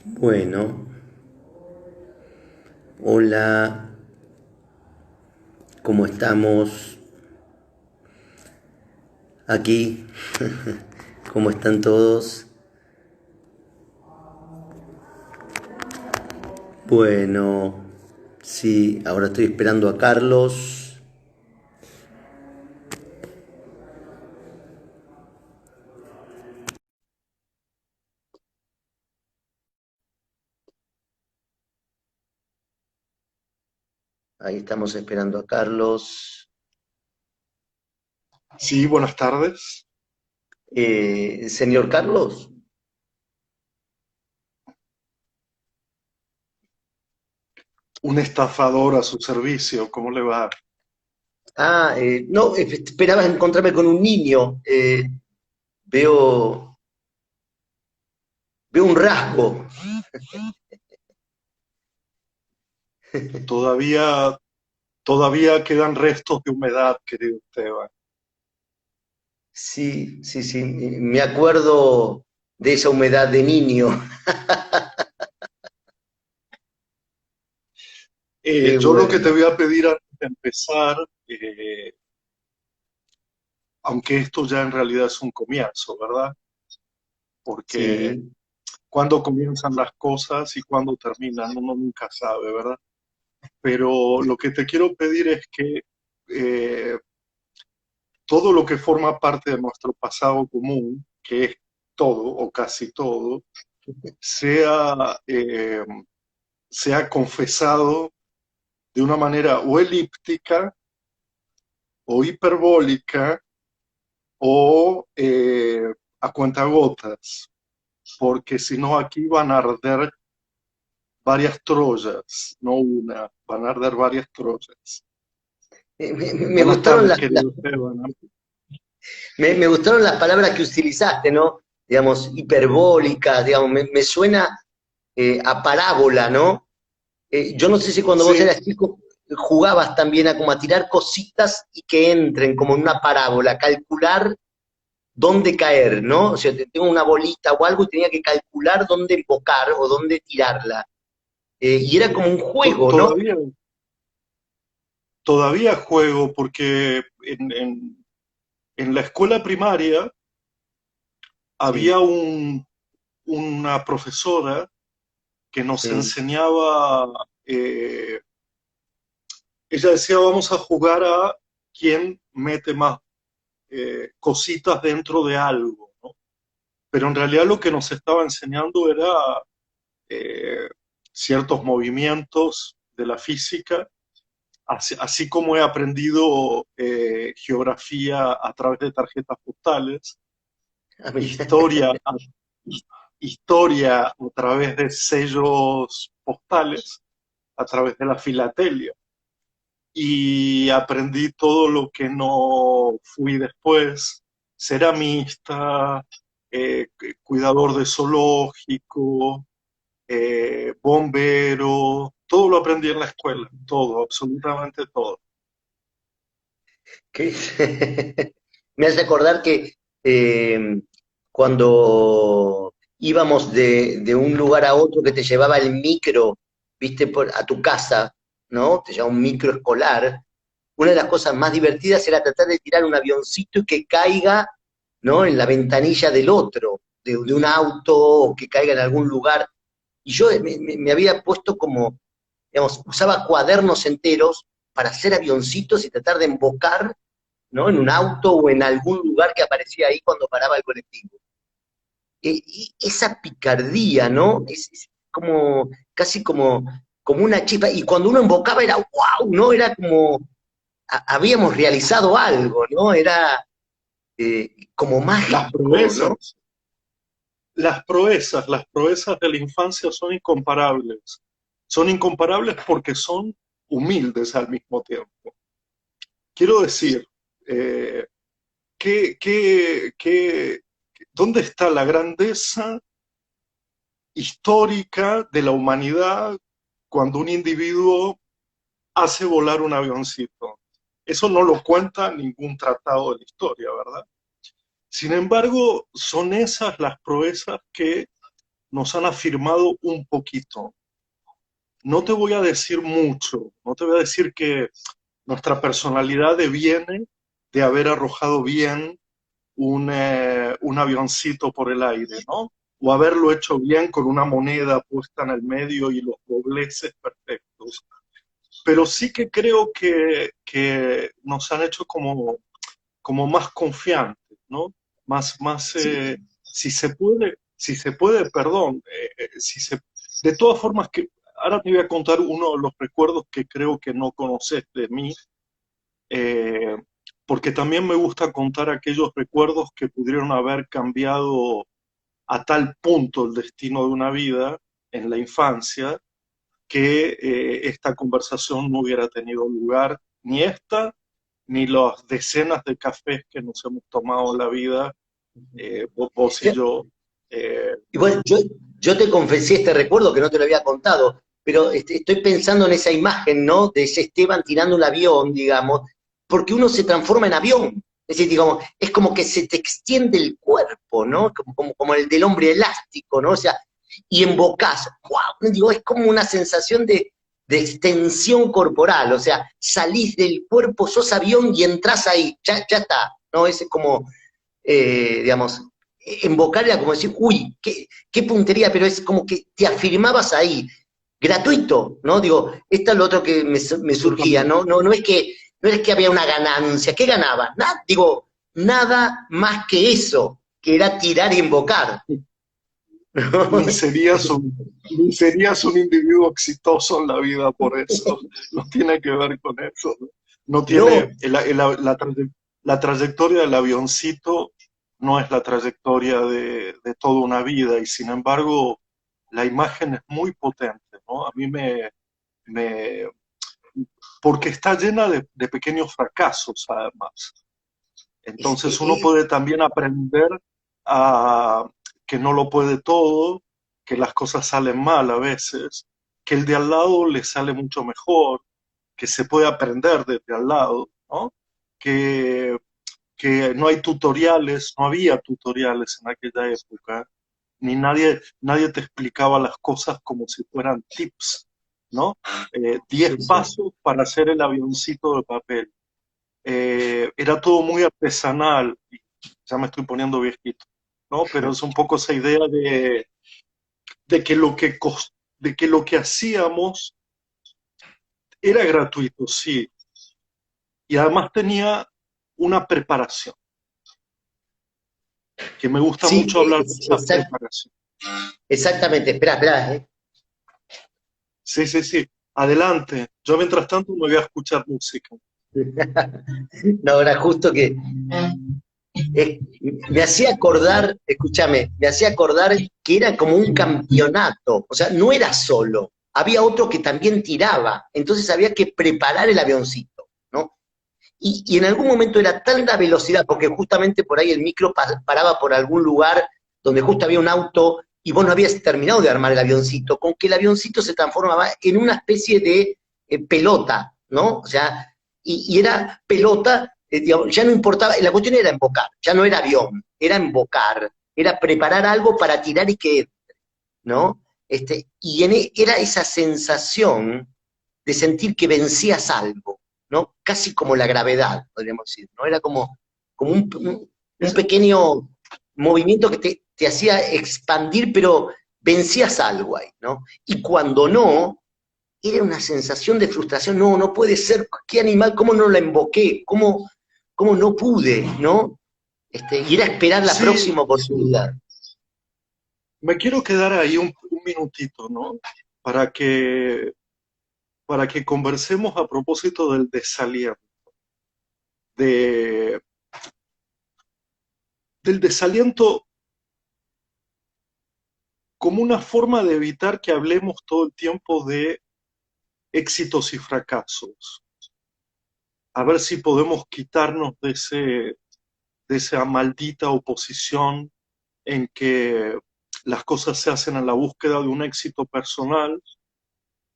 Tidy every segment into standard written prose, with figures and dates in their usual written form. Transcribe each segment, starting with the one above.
Bueno, hola, ¿cómo estamos? Aquí, ¿cómo están todos? Bueno, sí, ahora estoy esperando a Carlos. Ahí estamos esperando a Carlos. Sí, buenas tardes. Señor Carlos. Un estafador a su servicio, ¿cómo le va? No, esperaba encontrarme con un niño. Veo, veo un rasgo. Todavía, todavía quedan restos de humedad, querido Esteban. Sí, sí, sí, me acuerdo de esa humedad de niño. Qué Yo lo que te bueno. voy a pedir antes de empezar, aunque esto ya en realidad es un comienzo, ¿verdad? Porque Sí, cuando comienzan las cosas y cuando terminan, uno nunca sabe, ¿verdad? Pero lo que te quiero pedir es que eh, todo lo que forma parte de nuestro pasado común, que es todo o casi todo, sea, sea confesado de una manera o elíptica o hiperbólica o a cuentagotas, porque si no aquí van a arder varias Troyas, no una, van a arder varias Troyas. me Buenas gustaron tardes, las, querido Esteban. me gustaron las palabras que utilizaste, ¿no? Digamos, hiperbólicas, digamos, me suena a parábola, ¿no? Yo no sé si cuando vos Sí, eras chico jugabas también a como a tirar cositas y que entren como en una parábola, calcular dónde caer, ¿no? O sea, tengo una bolita o algo y tenía que calcular dónde embocar o dónde tirarla. Y era como un juego, ¿no? todavía, todavía juego porque en la escuela primaria había Sí, una profesora que nos sí. enseñaba, ella decía, vamos a jugar a quién mete más cositas dentro de algo, ¿no? Pero en realidad lo que nos estaba enseñando era eh, ciertos movimientos de la física, así como he aprendido geografía a través de tarjetas postales, A mí- historia historia a través de sellos postales, a través de la filatelia. Y aprendí todo lo que no fui después, ceramista, cuidador de zoológico, bombero, todo lo aprendí en la escuela, todo, absolutamente todo. que- me hace acordar que cuando íbamos de un lugar a otro que te llevaba el micro, viste, a tu casa, ¿no? Te llevaba un micro escolar. Una de las cosas más divertidas era tratar de tirar un avioncito y que caiga, ¿no? En la ventanilla del otro, de un auto, o que caiga en algún lugar. Y yo me había puesto como, digamos, usaba cuadernos enteros para hacer avioncitos y tratar de embocar, ¿no? En un auto o en algún lugar que aparecía ahí cuando paraba el colectivo. Y esa picardía, ¿no? Es como, casi como una chispa. Y cuando uno embocaba era wow, ¿no? Era como, habíamos realizado algo, ¿no? Era como Las mágico, ¿no? proezas, las proezas de la infancia son incomparables. Son incomparables porque son humildes al mismo tiempo. Quiero Y, decir, eh, ¿dónde está la grandeza histórica de la humanidad cuando un individuo hace volar un avioncito? Eso no lo cuenta ningún tratado de la historia, ¿verdad? Sin embargo, son esas las proezas que nos han afirmado un poquito. No te voy a decir mucho, no te voy a decir que nuestra personalidad deviene de haber arrojado bien un avioncito por el aire, ¿no? O haberlo hecho bien con una moneda puesta en el medio y los dobleces perfectos. Pero sí que creo que nos han hecho como más confiantes, ¿no? Más Sí, si se puede, perdón, si se, de todas formas que, ahora te voy a contar uno de los recuerdos que creo que no conoces de mí, eh, porque también me gusta contar aquellos recuerdos que pudieron haber cambiado a tal punto el destino de una vida en la infancia que esta conversación no hubiera tenido lugar, ni esta, ni las decenas de cafés que nos hemos tomado en la vida, vos y yo, yo. y bueno, yo te confesé este recuerdo que no te lo había contado, pero estoy pensando en esa imagen, ¿no? De ese Esteban tirando un avión, digamos, porque uno se transforma en avión. Es decir, digamos, es como que se te extiende el cuerpo, ¿no? Como el del hombre elástico, ¿no? O sea, y embocás, ¡wow! Digo, es como una sensación de extensión corporal, o sea, salís del cuerpo, sos avión y entrás ahí, ya está, ¿no? Es como, digamos, invocar era como decir, uy, qué puntería, pero es como que te afirmabas ahí, gratuito, ¿no? Digo, esto es lo otro que me surgía, Totalmente. ¿no? No es que había una ganancia, ¿qué ganabas? Nada, digo, nada más que eso, que era tirar y invocar. ¿No? Ni serías un individuo exitoso en la vida por eso. No tiene que ver con eso. No, no No, tiene la trayectoria del avioncito no es la trayectoria de toda una vida y sin embargo la imagen es muy potente, ¿no? A mí me porque está llena de pequeños fracasos además. es, Entonces uno puede también aprender a que no lo puede todo, que las cosas salen mal a veces, que el de al lado le sale mucho mejor, que se puede aprender desde al lado, ¿no? Que, que no hay tutoriales, no había tutoriales en aquella época, ni nadie te explicaba las cosas como si fueran tips, ¿no? 10 sí, sí. pasos para hacer el avioncito de papel. Era todo muy artesanal, y ya me estoy poniendo viejito, ¿no? Pero es un poco esa idea de que de que lo que hacíamos era gratuito, sí, y además tenía una preparación, que me gusta Sí, mucho hablar de esa preparación. exactamente, espera, espera, Sí, sí, sí, adelante. Yo mientras tanto me voy a escuchar música. No, era justo que me hacía acordar, escúchame, me hacía acordar que era como un campeonato, o sea, no era solo, había otro que también tiraba, entonces había que preparar el avioncito, ¿no? Y en algún momento era tanta velocidad, porque justamente por ahí el micro paraba por algún lugar donde justo había un auto y vos no habías terminado de armar el avioncito, con que el avioncito se transformaba en una especie de pelota, ¿no? O sea, y era pelota, digamos, ya no importaba, la cuestión era embocar, ya no era avión, era embocar, era preparar algo para tirar y que, ¿no? Era esa sensación de sentir que vencías algo, ¿no? Casi como la gravedad, podríamos decir, ¿no? Era como un Es, pequeño movimiento que te hacía expandir, pero vencías algo ahí, ¿no? Y cuando no, era una sensación de frustración, no, no puede ser, qué animal, cómo no la invoqué, cómo no pude, ¿no? Y era esperar la sí, próxima oportunidad. me quiero quedar ahí un minutito, ¿no? Para para que conversemos a propósito del desaliento, de, del desaliento como una forma de evitar que hablemos todo el tiempo de éxitos y fracasos. A ver si podemos quitarnos de esa maldita oposición en que las cosas se hacen en la búsqueda de un éxito personal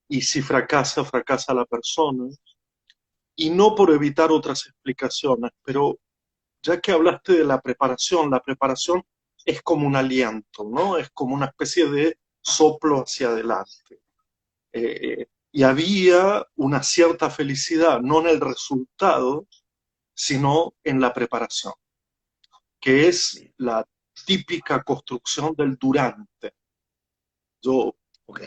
y si fracasa, fracasa la persona. y no por evitar otras explicaciones, pero ya que hablaste de la preparación es como un aliento, ¿no? Es como una especie de soplo hacia adelante. Y había una cierta felicidad, no en el resultado, sino en la preparación, que es la típica construcción del durante. Yo, Ok.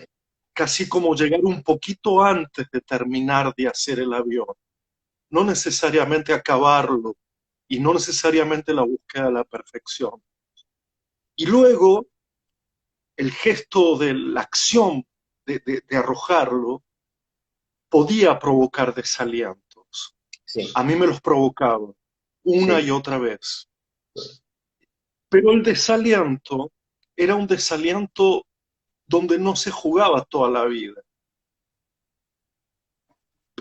casi como llegar un poquito antes de terminar de hacer el avión, no necesariamente acabarlo y no necesariamente la búsqueda de la perfección. Y luego el gesto de la acción de arrojarlo podía provocar desalientos. Sí, A mí me los provocaba una y sí. otra vez. Pero el desaliento era un desaliento donde no se jugaba toda la vida.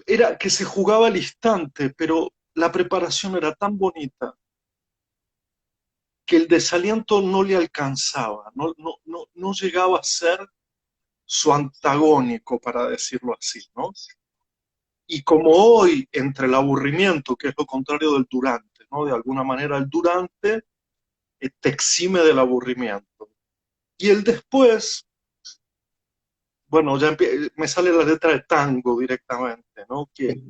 Era que se jugaba al instante, pero la preparación era tan bonita que el desaliento no le alcanzaba, no llegaba a ser su antagónico, para decirlo así, ¿no? Y como hoy, entre el aburrimiento, que es lo contrario del durante, ¿no? De alguna manera el durante te exime del aburrimiento. Y el después, bueno, ya me sale la letra de tango directamente, ¿no? ¿Qué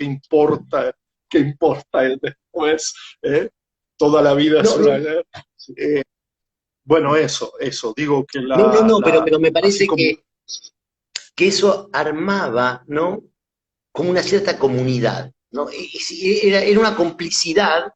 importa el después? ¿Eh? Toda la vida es No, una no, guerra. Eh, bueno, eso, digo que no, pero me así parece como, que eso armaba, ¿no? Como una cierta comunidad, ¿no? Era una complicidad,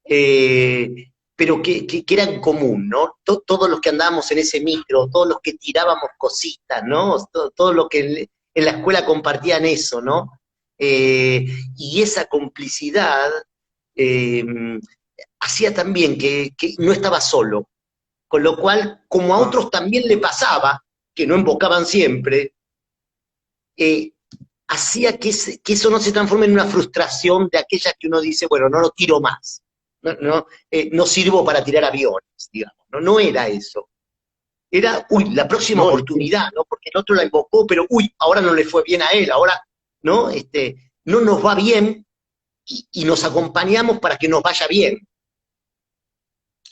pero que era en común, ¿no? Todos los que andábamos en ese micro, todos los que tirábamos cositas, ¿no? Todos los que en la escuela compartían eso, ¿no? Eh, y esa complicidad eh, hacía también que no estaba solo, con lo cual, como a ah, otros también le pasaba, que no embocaban siempre, eh, hacía que eso no se transforme en una frustración de aquellas que uno dice, bueno, no lo tiro más, no sirvo para tirar aviones, digamos, no era eso. Era, uy, la próxima no, oportunidad, ¿no? Porque el otro la invocó, pero uy, ahora no le fue bien a él, ahora, ¿no? No nos va bien y nos acompañamos para que nos vaya bien, ¿no?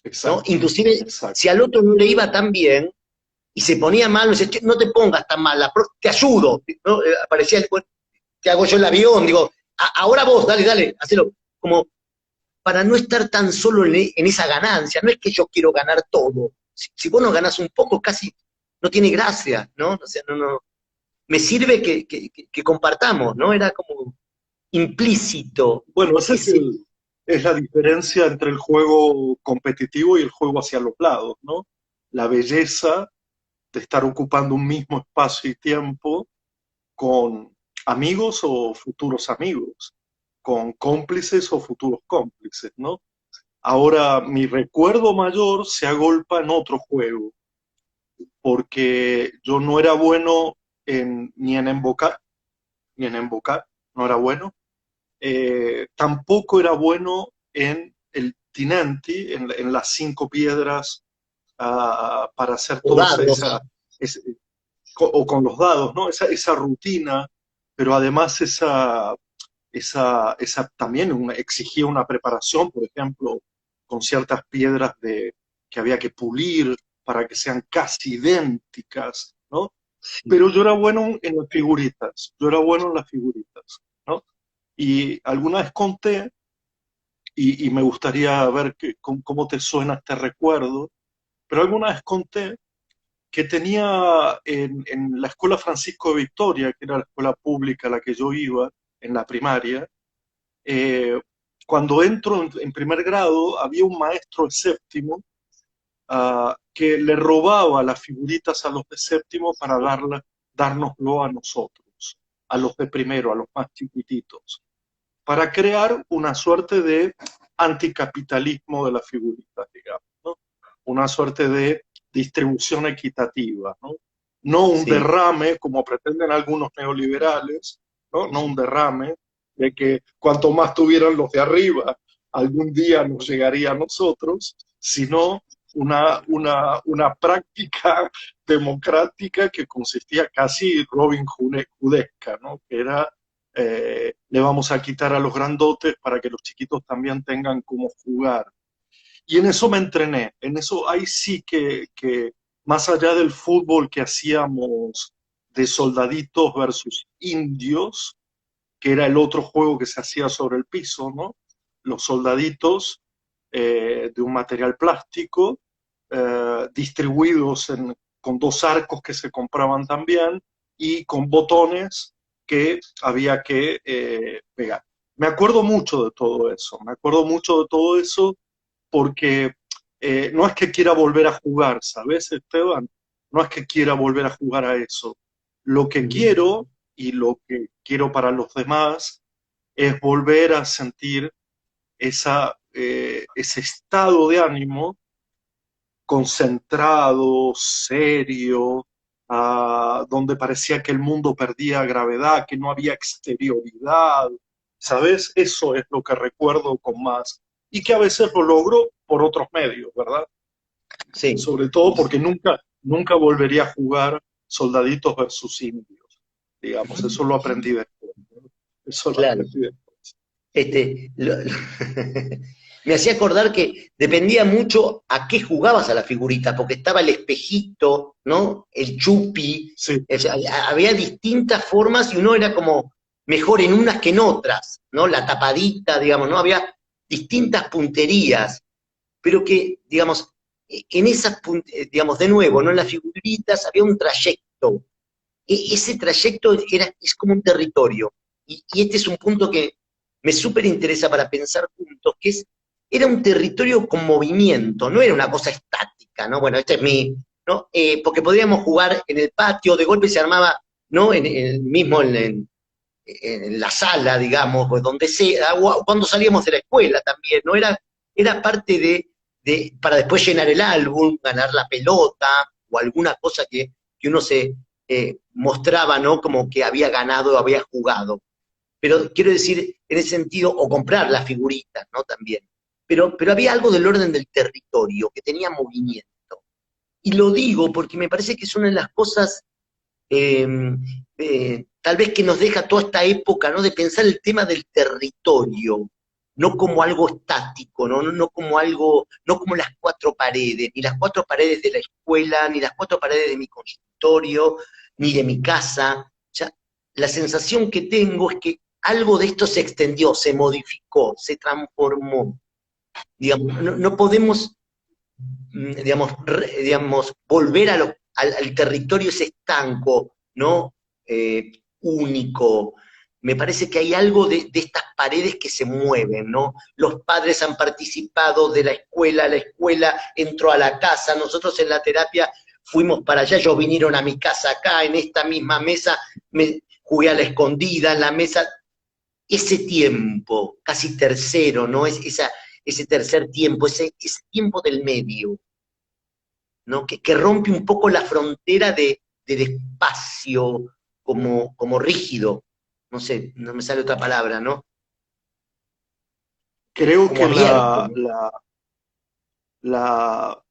exacto, Inclusive, si exacto. al otro no le iba tan bien, y se ponía mal, me dice, no te pongas tan mal, te ayudo, ¿no? Aparecía el, te hago yo el avión, digo, ahora vos, dale, hacelo, como para no estar tan solo en esa ganancia, no es que yo quiero ganar todo, si vos no ganás un poco, casi no tiene gracia, ¿no? O sea, no, me sirve que compartamos, ¿no? Era como implícito Bueno, esa ese, es la diferencia entre el juego competitivo y el juego hacia los lados, ¿no? La belleza de estar ocupando un mismo espacio y tiempo con amigos o futuros amigos, con cómplices o futuros cómplices, ¿no? Ahora, mi recuerdo mayor se agolpa en otro juego, porque yo no era bueno ni en embocar, no era bueno. Tampoco era bueno en el tinanti, en las cinco piedras, para hacer o todo dardos, ese- o con los dados, ¿no? Esa rutina, pero además esa también exigía una preparación, por ejemplo, con ciertas piedras que había que pulir para que sean casi idénticas, ¿no? sí, Pero yo era bueno en las figuritas, ¿no? Y alguna vez conté, y me gustaría ver cómo te suena este recuerdo, pero alguna vez conté que tenía en la Escuela Francisco de Victoria, que era la escuela pública a la que yo iba en la primaria, eh, cuando entro en primer grado había un maestro de séptimo que le robaba las figuritas a los de séptimo para dárnoslo a nosotros, a los de primero, a los más chiquititos, para crear una suerte de anticapitalismo de las figuritas, digamos, ¿no? Una suerte de distribución equitativa, ¿no? No un sí. derrame, como pretenden algunos neoliberales, ¿no? No un derrame de que cuanto más tuvieran los de arriba, algún día nos llegaría a nosotros, sino una práctica democrática que consistía casi Robin Hoodesca, ¿no? Que era le vamos a quitar a los grandotes para que los chiquitos también tengan cómo jugar. Y en eso me entrené, en eso ahí sí que más allá del fútbol que hacíamos de soldaditos versus indios, que era el otro juego que se hacía sobre el piso, ¿no? Los soldaditos de un material plástico, distribuidos con dos arcos que se compraban también y con botones que había que pegar. Me acuerdo mucho de todo eso, me acuerdo mucho de todo eso porque no es que quiera volver a jugar, ¿sabes, Esteban? No es que quiera volver a jugar a eso. Lo que quiero y lo que quiero para los demás es volver a sentir ese estado de ánimo concentrado, serio, donde parecía que el mundo perdía gravedad, que no había exterioridad, ¿sabes? Eso es lo que recuerdo con más. Y que a veces lo logro por otros medios, ¿verdad? Sí. Sobre todo porque nunca volvería a jugar soldaditos versus indios, digamos, eso lo aprendí después, ¿no? Eso lo Claro. aprendí después. Me hacía acordar que dependía mucho a qué jugabas a la figurita, porque estaba el espejito, ¿no? El chupi, Sí, o sea, había distintas formas y uno era como mejor en unas que en otras, ¿no? La tapadita, digamos, ¿no? Había distintas punterías, pero que, digamos, en esas, digamos, de nuevo, ¿no? En las figuritas había un trayecto. Ese trayecto es como un territorio. Y este es un punto que me súper interesa para pensar juntos, que era un territorio con movimiento, no era una cosa estática, ¿no? Bueno, este es mi, ¿no? Porque podríamos jugar en el patio, de golpe se armaba, ¿no? Mismo en la sala, digamos, pues donde sea, o cuando salíamos de la escuela también, ¿no? Era parte para después llenar el álbum, ganar la pelota, o alguna cosa que uno se mostraba, ¿no? Como que había ganado o había jugado. Pero quiero decir, en ese sentido, o comprar las figuritas, ¿no? También. Pero había algo del orden del territorio, que tenía movimiento. Y lo digo porque me parece que es una de las cosas eh, tal vez que nos deja toda esta época, ¿no? De pensar el tema del territorio, no como algo estático, no como algo, no como las cuatro paredes, ni las cuatro paredes de la escuela, ni las cuatro paredes de mi consultorio, ni de mi casa. O sea, la sensación que tengo es que algo de esto se extendió, se modificó, se transformó. Digamos, no podemos digamos, volver al territorio ese estanco, ¿no? Único. Me parece que hay algo de estas paredes que se mueven, ¿no? Los padres han participado de la escuela entró a la casa, nosotros en la terapia fuimos para allá, ellos vinieron a mi casa acá, en esta misma mesa, me jugué a la escondida, en la mesa, ese tiempo, casi tercero, ¿no? Ese tercer tiempo, ese tiempo del medio, ¿no? Que rompe un poco la frontera del espacio como rígido, no sé, no me sale otra palabra, ¿no? creo Como que abierto, ¿no? la,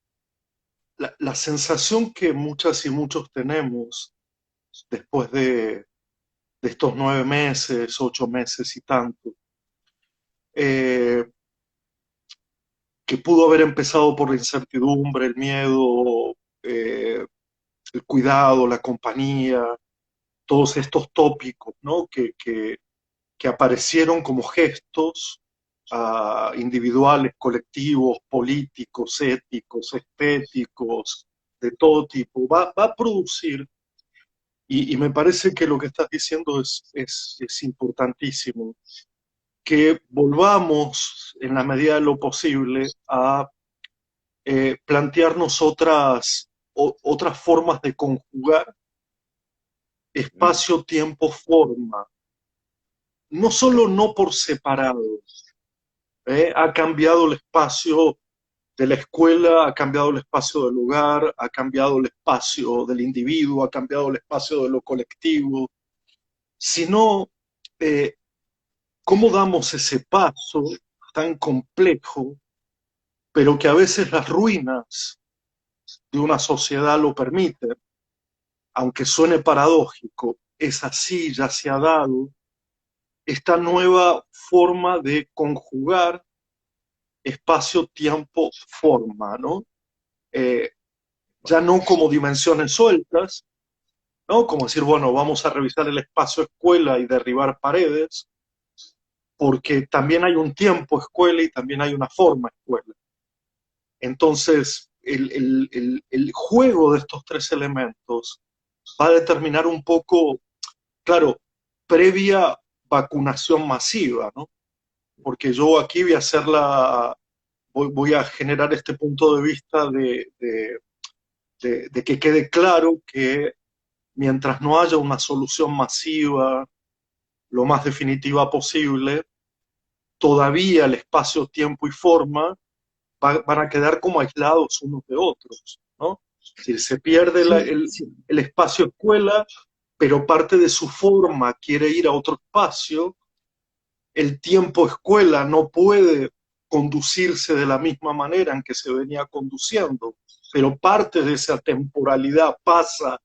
la sensación que muchas y muchos tenemos después de estos 9 meses, 8 meses y tanto, eh, que pudo haber empezado por la incertidumbre, el miedo, el cuidado, la compañía, todos estos tópicos, ¿no? Que aparecieron como gestos individuales, colectivos, políticos, éticos, estéticos, de todo tipo, va a producir, y me parece que lo que estás diciendo es importantísimo, que volvamos en la medida de lo posible a plantearnos otras formas de conjugar Mm, espacio, tiempo, forma, no solo no por separado, ha cambiado el espacio de la escuela, ha cambiado el espacio del hogar, ha cambiado el espacio del individuo, ha cambiado el espacio de lo colectivo, sino eh, cómo damos ese paso tan complejo, pero que a veces las ruinas de una sociedad lo permiten, aunque suene paradójico, es así, ya se ha dado, esta nueva forma de conjugar espacio, tiempo, forma, ¿no? Eh, ya no como dimensiones sueltas, ¿no? Como decir, bueno, vamos a revisar el espacio escuela y derribar paredes, porque también hay un tiempo escuela y también hay una forma escuela. Entonces, el juego de estos tres elementos va a determinar un poco, claro, previa vacunación masiva, ¿no? Porque yo aquí voy a hacer voy a generar este punto de vista de que quede claro que mientras no haya una solución masiva, lo más definitiva posible, todavía el espacio, tiempo y forma van a quedar como aislados unos de otros, ¿no? Es decir, se pierde Sí, sí. el espacio escuela, pero parte de su forma quiere ir a otro espacio, el tiempo escuela no puede conducirse de la misma manera en que se venía conduciendo, pero parte de esa temporalidad pasa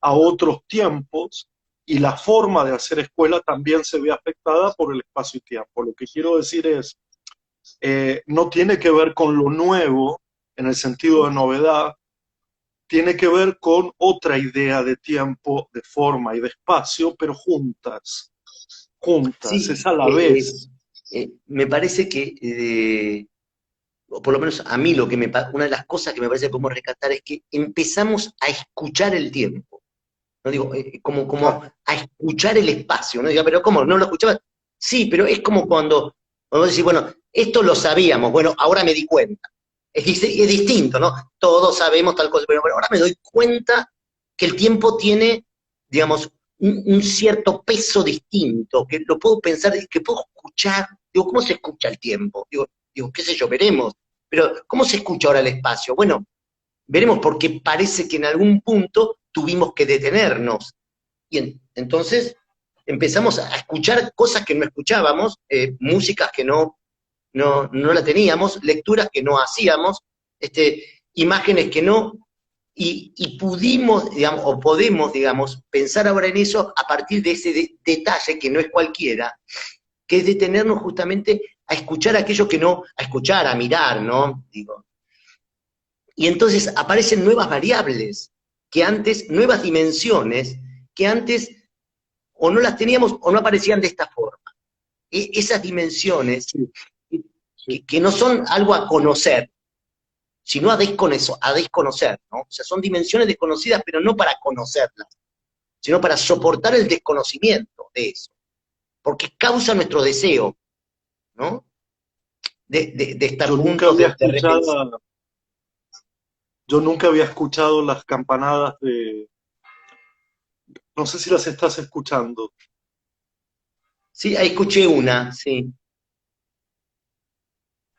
a otros tiempos y la forma de hacer escuela también se ve afectada por el espacio y tiempo. Lo que quiero decir es, no tiene que ver con lo nuevo en el sentido de novedad, tiene que ver con otra idea de tiempo, de forma y de espacio, pero juntas, es Sí, a la vez. me parece que, o por lo menos a mí, una de las cosas que me parece que podemos rescatar es que empezamos a escuchar el tiempo. No digo, como Claro. a escuchar el espacio, ¿no? Diga, pero ¿cómo? ¿No lo escuchabas? Sí, pero es como cuando decís, bueno, esto lo sabíamos, bueno, ahora me di cuenta. Es distinto, ¿no? Todos sabemos tal cosa, pero ahora me doy cuenta que el tiempo tiene, digamos, un cierto peso distinto, que lo puedo pensar, que puedo escuchar. Digo, ¿cómo se escucha el tiempo? Digo, qué sé yo, veremos. Pero, ¿cómo se escucha ahora el espacio? Bueno, veremos porque parece que en algún punto tuvimos que detenernos. Entonces empezamos a escuchar cosas que no escuchábamos, músicas que no la teníamos, lecturas que no hacíamos, imágenes que no, y pudimos, digamos, o podemos, digamos, pensar ahora en eso a partir de ese detalle que no es cualquiera, que es detenernos justamente a escuchar aquello que no, a escuchar, a mirar, ¿no? Digo, y entonces aparecen nuevas variables, que antes, nuevas dimensiones, que antes o no las teníamos o no aparecían de esta forma. Esas dimensiones Sí, sí. que no son algo a conocer, sino a desconocer, ¿no? O sea, son dimensiones desconocidas, pero no para conocerlas, sino para soportar el desconocimiento de eso, porque causa nuestro deseo, ¿no? De estar Yo nunca juntos, había de repensar. escuchado, yo nunca había escuchado las campanadas no sé si las estás escuchando. Sí, ahí escuché una, sí.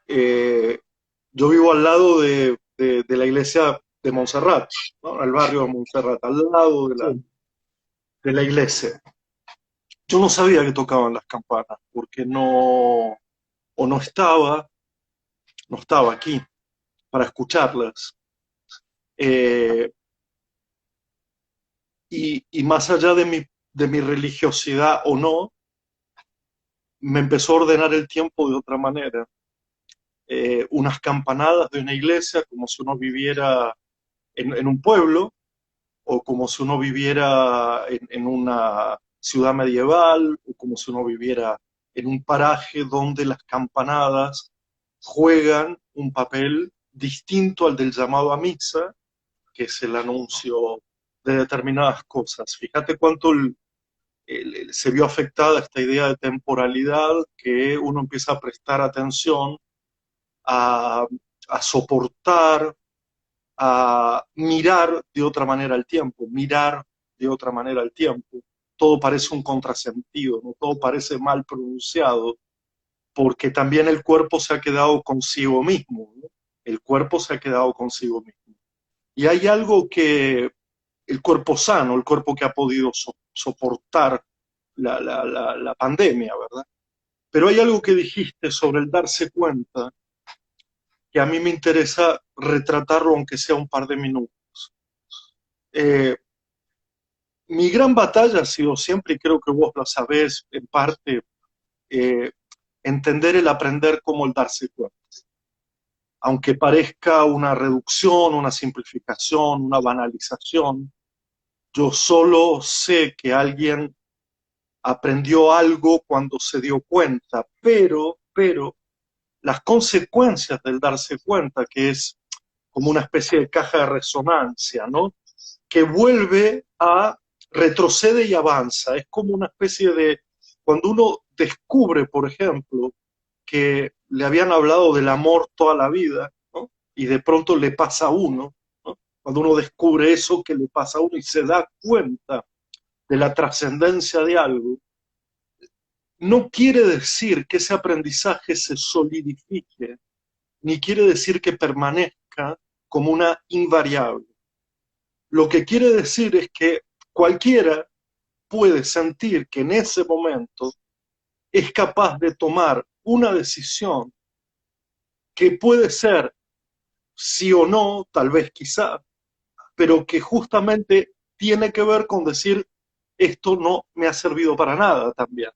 Eh, yo vivo al lado de la iglesia de Montserrat, ¿no? El barrio de Montserrat, al lado Sí. de la iglesia. Yo no sabía que tocaban las campanas, porque o no estaba aquí para escucharlas. Eh, y más allá de mi religiosidad o no, me empezó a ordenar el tiempo de otra manera. Unas campanadas de una iglesia como si uno viviera en un pueblo o como si uno viviera en una ciudad medieval o como si uno viviera en un paraje donde las campanadas juegan un papel distinto al del llamado a misa, que es el anuncio de determinadas cosas. Fíjate cuánto se vio afectada esta idea de temporalidad, que uno empieza a prestar atención, a, a soportar, a mirar de otra manera el tiempo, mirar de otra manera el tiempo. Todo parece un contrasentido, ¿no? Todo parece mal pronunciado, porque también el cuerpo se ha quedado consigo mismo, ¿no? El cuerpo se ha quedado consigo mismo. Y hay algo que el cuerpo sano, el cuerpo que ha podido soportar la pandemia, ¿verdad? Pero hay algo que dijiste sobre el darse cuenta que a mí me interesa retratarlo aunque sea un par de minutos. Eh, mi gran batalla ha sido siempre, y creo que vos lo sabés en parte, eh, entender el aprender como el darse cuenta. Aunque parezca una reducción, una simplificación, una banalización, yo solo sé que alguien aprendió algo cuando se dio cuenta, pero las consecuencias del darse cuenta, que es como una especie de caja de resonancia, ¿no? Que vuelve a, retrocede y avanza. Es como una especie de, cuando uno descubre, por ejemplo, que le habían hablado del amor toda la vida, ¿no? Y de pronto le pasa a uno, ¿no? Cuando uno descubre eso que le pasa a uno y se da cuenta de la trascendencia de algo, no quiere decir que ese aprendizaje se solidifique, ni quiere decir que permanezca como una invariable. Lo que quiere decir es que cualquiera puede sentir que en ese momento es capaz de tomar una decisión que puede ser sí o no, tal vez quizá, pero que justamente tiene que ver con decir esto no me ha servido para nada también.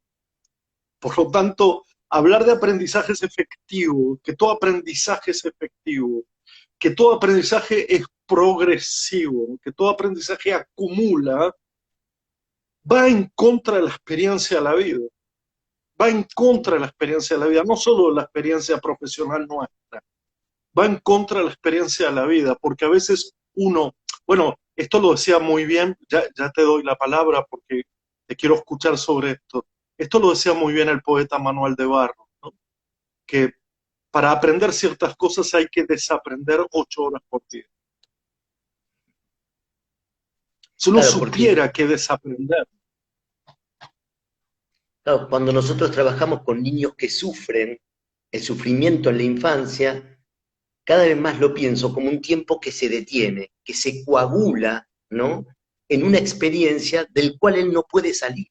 Por lo tanto, hablar de aprendizajes efectivos, que todo aprendizaje es efectivo, que todo aprendizaje es progresivo, que todo aprendizaje acumula, va en contra de la experiencia de la vida, va en contra de la experiencia de la vida, no solo de la experiencia profesional nuestra, va en contra de la experiencia de la vida, porque a veces uno, bueno, esto lo decía muy bien, ya te doy la palabra porque te quiero escuchar sobre esto lo decía muy bien el poeta Manuel de Barros, ¿no? Que para aprender ciertas cosas hay que desaprender 8 horas por día. Si uno Claro, porque supiera qué desaprender. claro, cuando nosotros trabajamos con niños que sufren el sufrimiento en la infancia, cada vez más lo pienso como un tiempo que se detiene, que se coagula, ¿no? En una experiencia del cual él no puede salir.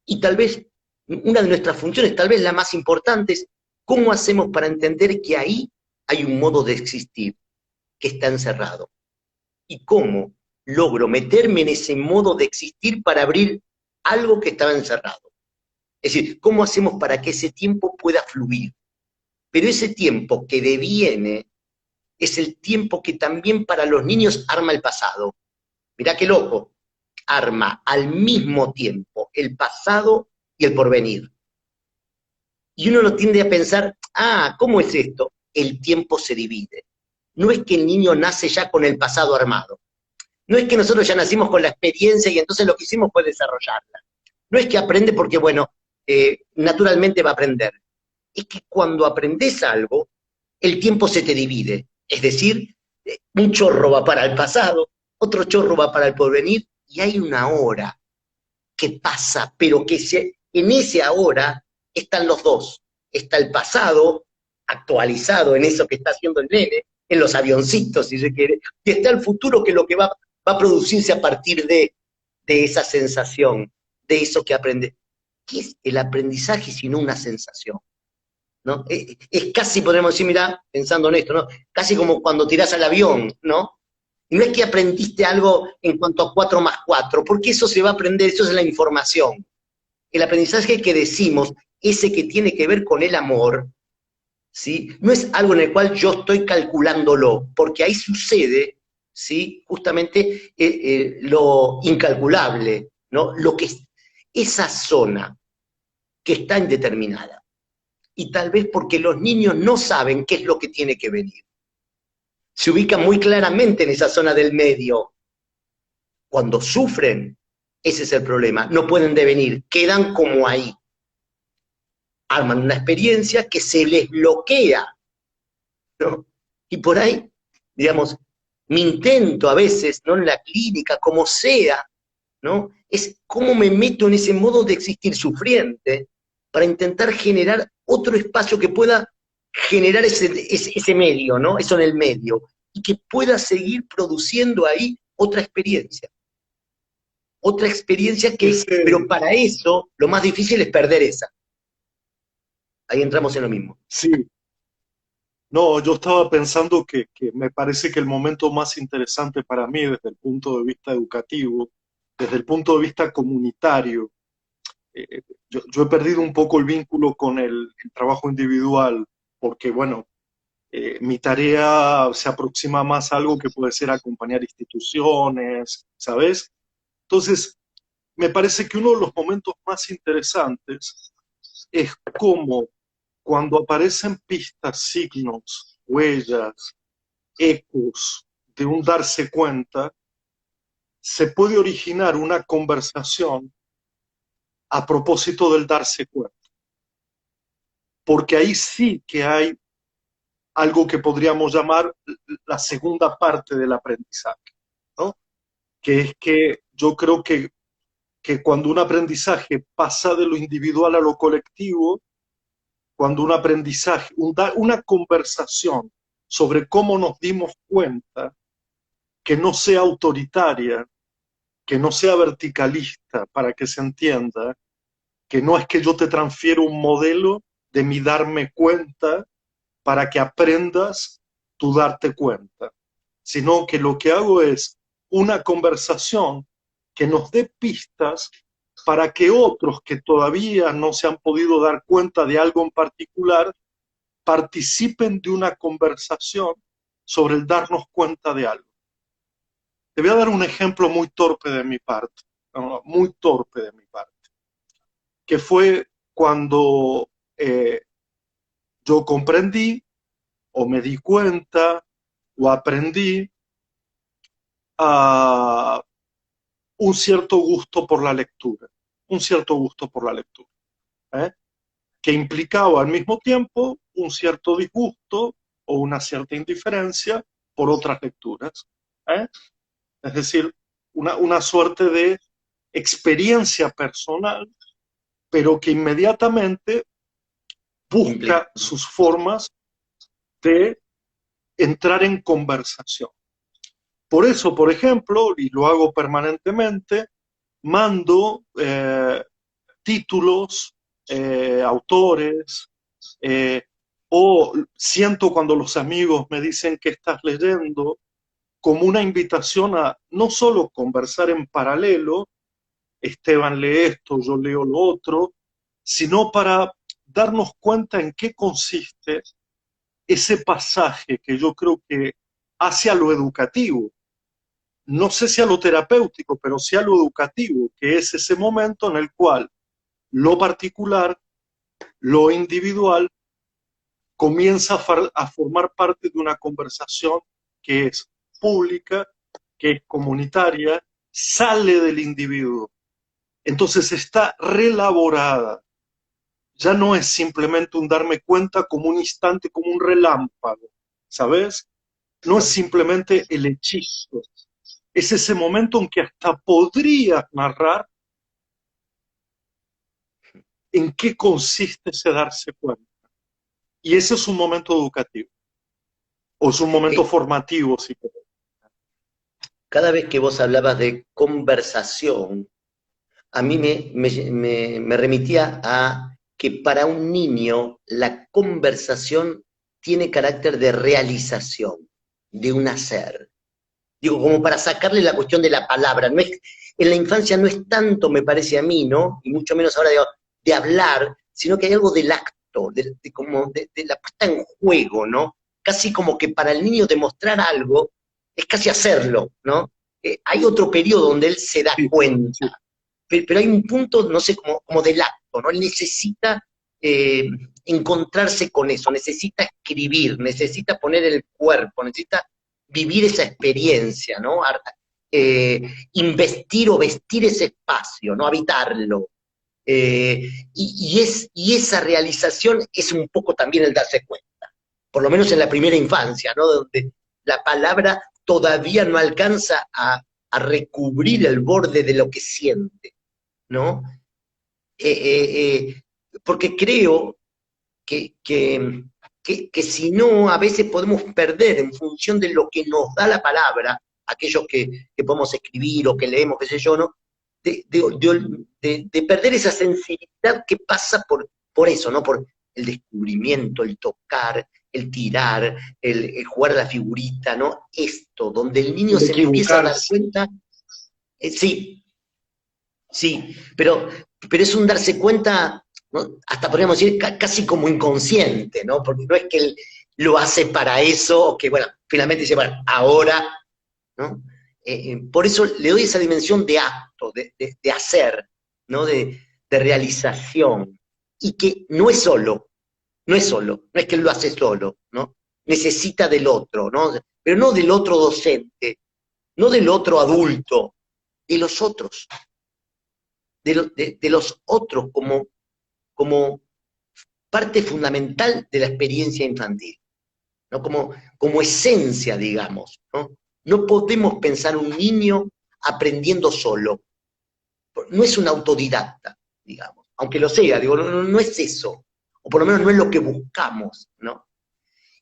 Y tal vez una de nuestras funciones, tal vez la más importante, es cómo hacemos para entender que ahí hay un modo de existir que está encerrado. Y cómo logro meterme en ese modo de existir para abrir algo que estaba encerrado. Es decir, cómo hacemos para que ese tiempo pueda fluir. Pero ese tiempo que deviene es el tiempo que también para los niños arma el pasado. Mirá qué loco, arma al mismo tiempo el pasado y el porvenir. Y uno lo tiende a pensar, ¿cómo es esto? El tiempo se divide. No es que el niño nace ya con el pasado armado. No es que nosotros ya nacimos con la experiencia y entonces lo que hicimos fue desarrollarla. No es que aprende porque, bueno, naturalmente va a aprender. Es que cuando aprendes algo, el tiempo se te divide. Es decir, un chorro va para el pasado, otro chorro va para el porvenir, y hay una hora que pasa, pero en ese ahora están los dos. Está el pasado actualizado en eso que está haciendo el nene, en los avioncitos, si se quiere, y está el futuro que lo que va a producirse a partir de esa sensación, de eso que aprende. ¿Qué es el aprendizaje sino una sensación? ¿No? Es casi, podríamos decir, mira, pensando en esto, ¿no? Casi como cuando tirás al avión, ¿no? Y no es que aprendiste algo en cuanto a 4 más 4, porque eso se va a aprender, eso es la información. El aprendizaje que decimos, ese que tiene que ver con el amor, ¿sí? No es algo en el cual yo estoy calculándolo, porque ahí sucede, ¿sí? Justamente lo incalculable, ¿no? Lo que es esa zona que está indeterminada. Y tal vez porque los niños no saben qué es lo que tiene que venir. Se ubican muy claramente en esa zona del medio. Cuando sufren, ese es el problema. No pueden devenir, quedan como ahí. Arman una experiencia que se les bloquea, ¿no? Y por ahí, digamos, mi intento a veces, ¿no? En la clínica, como sea, ¿no? Es cómo me meto en ese modo de existir sufriente para intentar generar otro espacio que pueda generar ese medio, ¿no? Eso en el medio, y que pueda seguir produciendo ahí otra experiencia pero para eso lo más difícil es perder esa. Ahí entramos en lo mismo. Sí, no, yo estaba pensando que me parece que el momento más interesante para mí desde el punto de vista educativo, desde el punto de vista comunitario, yo he perdido un poco el vínculo con el trabajo individual, porque, bueno, mi tarea se aproxima más a algo que puede ser acompañar instituciones, ¿sabes? Entonces, me parece que uno de los momentos más interesantes es cómo cuando aparecen pistas, signos, huellas, ecos de un darse cuenta, se puede originar una conversación a propósito del darse cuenta. Porque ahí sí que hay algo que podríamos llamar la segunda parte del aprendizaje, ¿no? Que es que yo creo que cuando un aprendizaje pasa de lo individual a lo colectivo, cuando un aprendizaje, una conversación sobre cómo nos dimos cuenta, que no sea autoritaria, que no sea verticalista, para que se entienda, que no es que yo te transfiero un modelo de mi darme cuenta para que aprendas tu darte cuenta, sino que lo que hago es una conversación que nos dé pistas para que otros que todavía no se han podido dar cuenta de algo en particular participen de una conversación sobre el darnos cuenta de algo. Te voy a dar un ejemplo muy torpe de mi parte, ¿no? Muy torpe de mi parte, que fue cuando yo comprendí o me di cuenta o aprendí a un cierto gusto por la lectura, un cierto gusto por la lectura, ¿eh? Que implicaba al mismo tiempo un cierto disgusto o una cierta indiferencia por otras lecturas, ¿eh? Es decir, una suerte de experiencia personal, pero que inmediatamente busca sus formas de entrar en conversación. Por eso, por ejemplo, y lo hago permanentemente, mando títulos, autores, o siento cuando los amigos me dicen que estás leyendo, como una invitación a no solo conversar en paralelo, Esteban lee esto, yo leo lo otro, sino para darnos cuenta en qué consiste ese pasaje que yo creo que hace a lo educativo, no sé si a lo terapéutico, pero sí a lo educativo, que es ese momento en el cual lo particular, lo individual, comienza a formar parte de una conversación que es pública, que es comunitaria, sale del individuo. Entonces está relaborada. Ya no es simplemente un darme cuenta como un instante, como un relámpago, ¿sabes? No es simplemente el hechizo. Es ese momento en que hasta podrías narrar en qué consiste ese darse cuenta. Y ese es un momento educativo, o es un momento formativo, si querés. Cada vez que vos hablabas de conversación, a mí me remitía a que para un niño la conversación tiene carácter de realización, de un hacer. Digo, como para sacarle la cuestión de la palabra. No es, en la infancia no es tanto, me parece a mí, ¿no? Y mucho menos ahora de hablar, sino que hay algo del acto, como de la puesta en juego, ¿no? Casi como que para el niño demostrar algo es casi hacerlo, ¿no? Hay otro periodo donde él se da cuenta, pero hay un punto, no sé, como del acto, ¿no? Él necesita encontrarse con eso, necesita escribir, necesita poner el cuerpo, necesita vivir esa experiencia, ¿no? Investir o vestir ese espacio, ¿no? Habitarlo. Y esa realización es un poco también el darse cuenta, por lo menos en la primera infancia, ¿no? Donde la palabra todavía no alcanza a recubrir el borde de lo que siente, ¿no? Porque creo que si no, a veces podemos perder en función de lo que nos da la palabra, aquellos que podemos escribir o que leemos, qué sé yo, ¿no? De perder esa sensibilidad que pasa por eso, ¿no? Por el descubrimiento, el tocar, el tirar, el jugar a la figurita, ¿no? Esto, donde el niño se empieza a dar cuenta, sí, sí, pero pero es un darse cuenta, ¿no? Hasta podríamos decir casi como inconsciente, ¿no? Porque no es que él lo hace para eso, o que, bueno, finalmente dice, bueno, ahora, ¿no? Por eso le doy esa dimensión de acto, de hacer, ¿no? De realización, y que no es solo, no es que él lo hace solo, ¿no? Necesita del otro, ¿no? Pero no del otro docente, no del otro adulto, de los otros, de los otros como parte fundamental de la experiencia infantil, ¿no? Como esencia, digamos, ¿no? No podemos pensar un niño aprendiendo solo, no es un autodidacta, digamos, aunque lo sea, digo, no es eso, o por lo menos no es lo que buscamos, ¿no?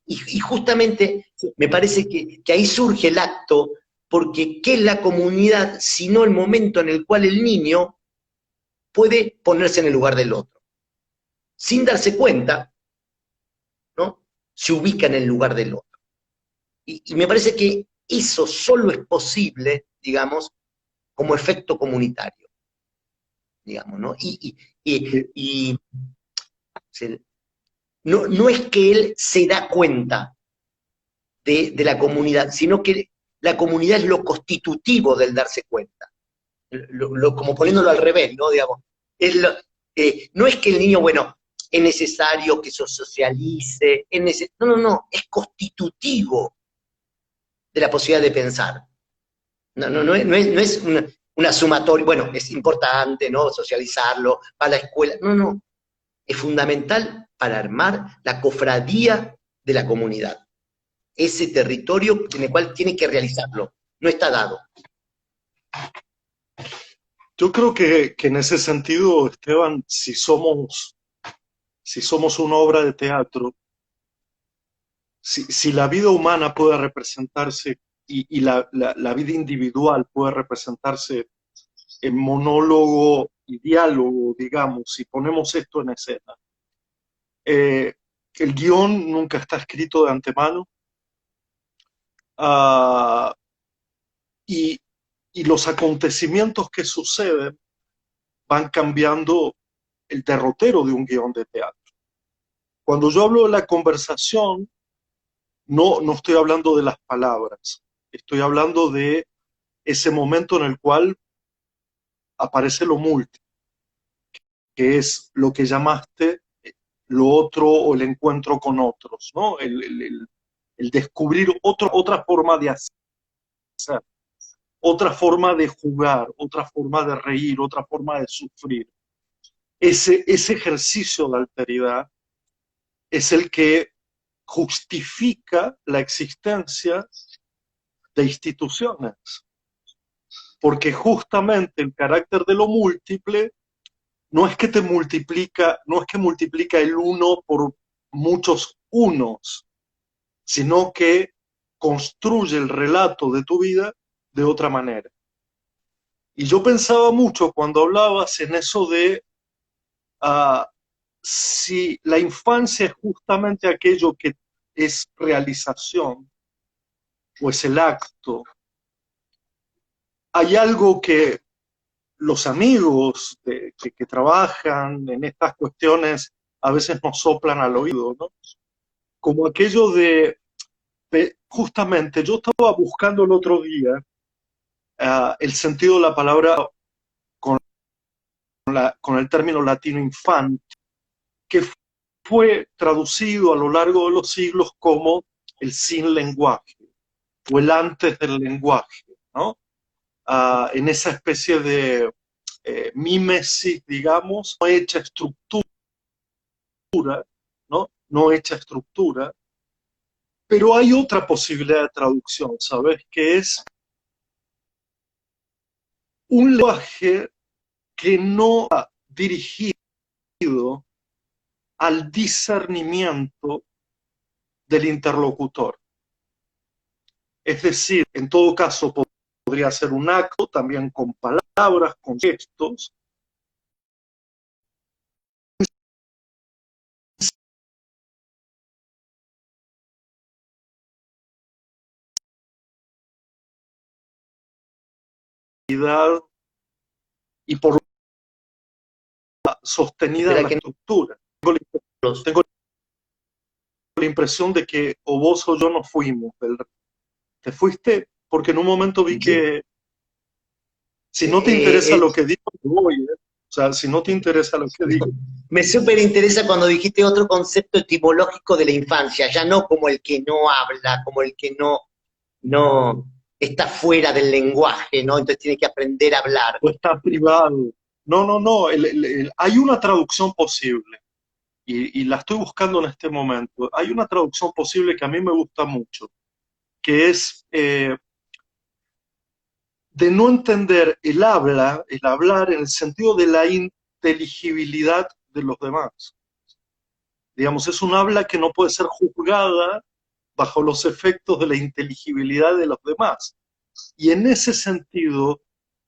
Y justamente me parece que ahí surge el acto, porque ¿qué es la comunidad sino el momento en el cual el niño puede ponerse en el lugar del otro? Sin darse cuenta, ¿no? Se ubica en el lugar del otro. Y me parece que eso solo es posible, digamos, como efecto comunitario, digamos, ¿no? Eh, Y no es que él se da cuenta de la comunidad, sino que la comunidad es lo constitutivo del darse cuenta. Como poniéndolo al revés, ¿no? Digamos, no es que el niño, bueno, es necesario que se socialice, no, es constitutivo de la posibilidad de pensar. No es una sumatoria, bueno, es importante, ¿no? Socializarlo, para la escuela, no, es fundamental para armar la cofradía de la comunidad, ese territorio en el cual tiene que realizarlo, no está dado. yo creo que en ese sentido, Esteban, si somos una obra de teatro, si la vida humana puede representarse y la vida individual puede representarse en monólogo y diálogo, digamos, si ponemos esto en escena, eh, el guión nunca está escrito de antemano, ah, y, y los acontecimientos que suceden van cambiando el derrotero de un guión de teatro. Cuando yo hablo de la conversación, no estoy hablando de las palabras, estoy hablando de ese momento en el cual aparece lo múltiple, que es lo que llamaste lo otro o el encuentro con otros, ¿no? El descubrir otra forma de hacer, otra forma de jugar, otra forma de reír, otra forma de sufrir. Ese ejercicio de alteridad es el que justifica la existencia de instituciones, porque justamente el carácter de lo múltiple no es que te multiplica, no es que multiplica el uno por muchos unos, sino que construye el relato de tu vida de otra manera. Y yo pensaba mucho cuando hablabas en eso de uh, si la infancia es justamente aquello que es realización o es el acto, hay algo que los amigos que trabajan en estas cuestiones a veces nos soplan al oído, ¿no? Como aquello justamente, yo estaba buscando el otro día el sentido de la palabra con, con el término latino infante, que fue traducido a lo largo de los siglos como el sin lenguaje o el antes del lenguaje, ¿no? En esa especie de mímesis, digamos, no hecha estructura, ¿no? No hecha estructura, pero hay otra posibilidad de traducción, ¿sabes? Que es un lenguaje que no ha dirigido al discernimiento del interlocutor. Es decir, en todo caso podría ser un acto también con palabras, con gestos, y por sostenida en Espera la que estructura. los... Tengo la impresión de que o vos o yo nos fuimos. Te fuiste porque en un momento vi Sí. que si no te interesa Eh, lo que digo, me voy, ¿eh? O sea, si no te interesa lo que digo. Me súper interesa cuando dijiste otro concepto etimológico de la infancia, ya no como el que no habla, como el que no está fuera del lenguaje, ¿no? Entonces tiene que aprender a hablar. O está privado. No, no, no. Hay una traducción posible y la estoy buscando en este momento. Hay una traducción posible que a mí me gusta mucho, que es de no entender el hablar en el sentido de la inteligibilidad de los demás. Digamos, es un habla que no puede ser juzgada bajo los efectos de la inteligibilidad de los demás. Y en ese sentido,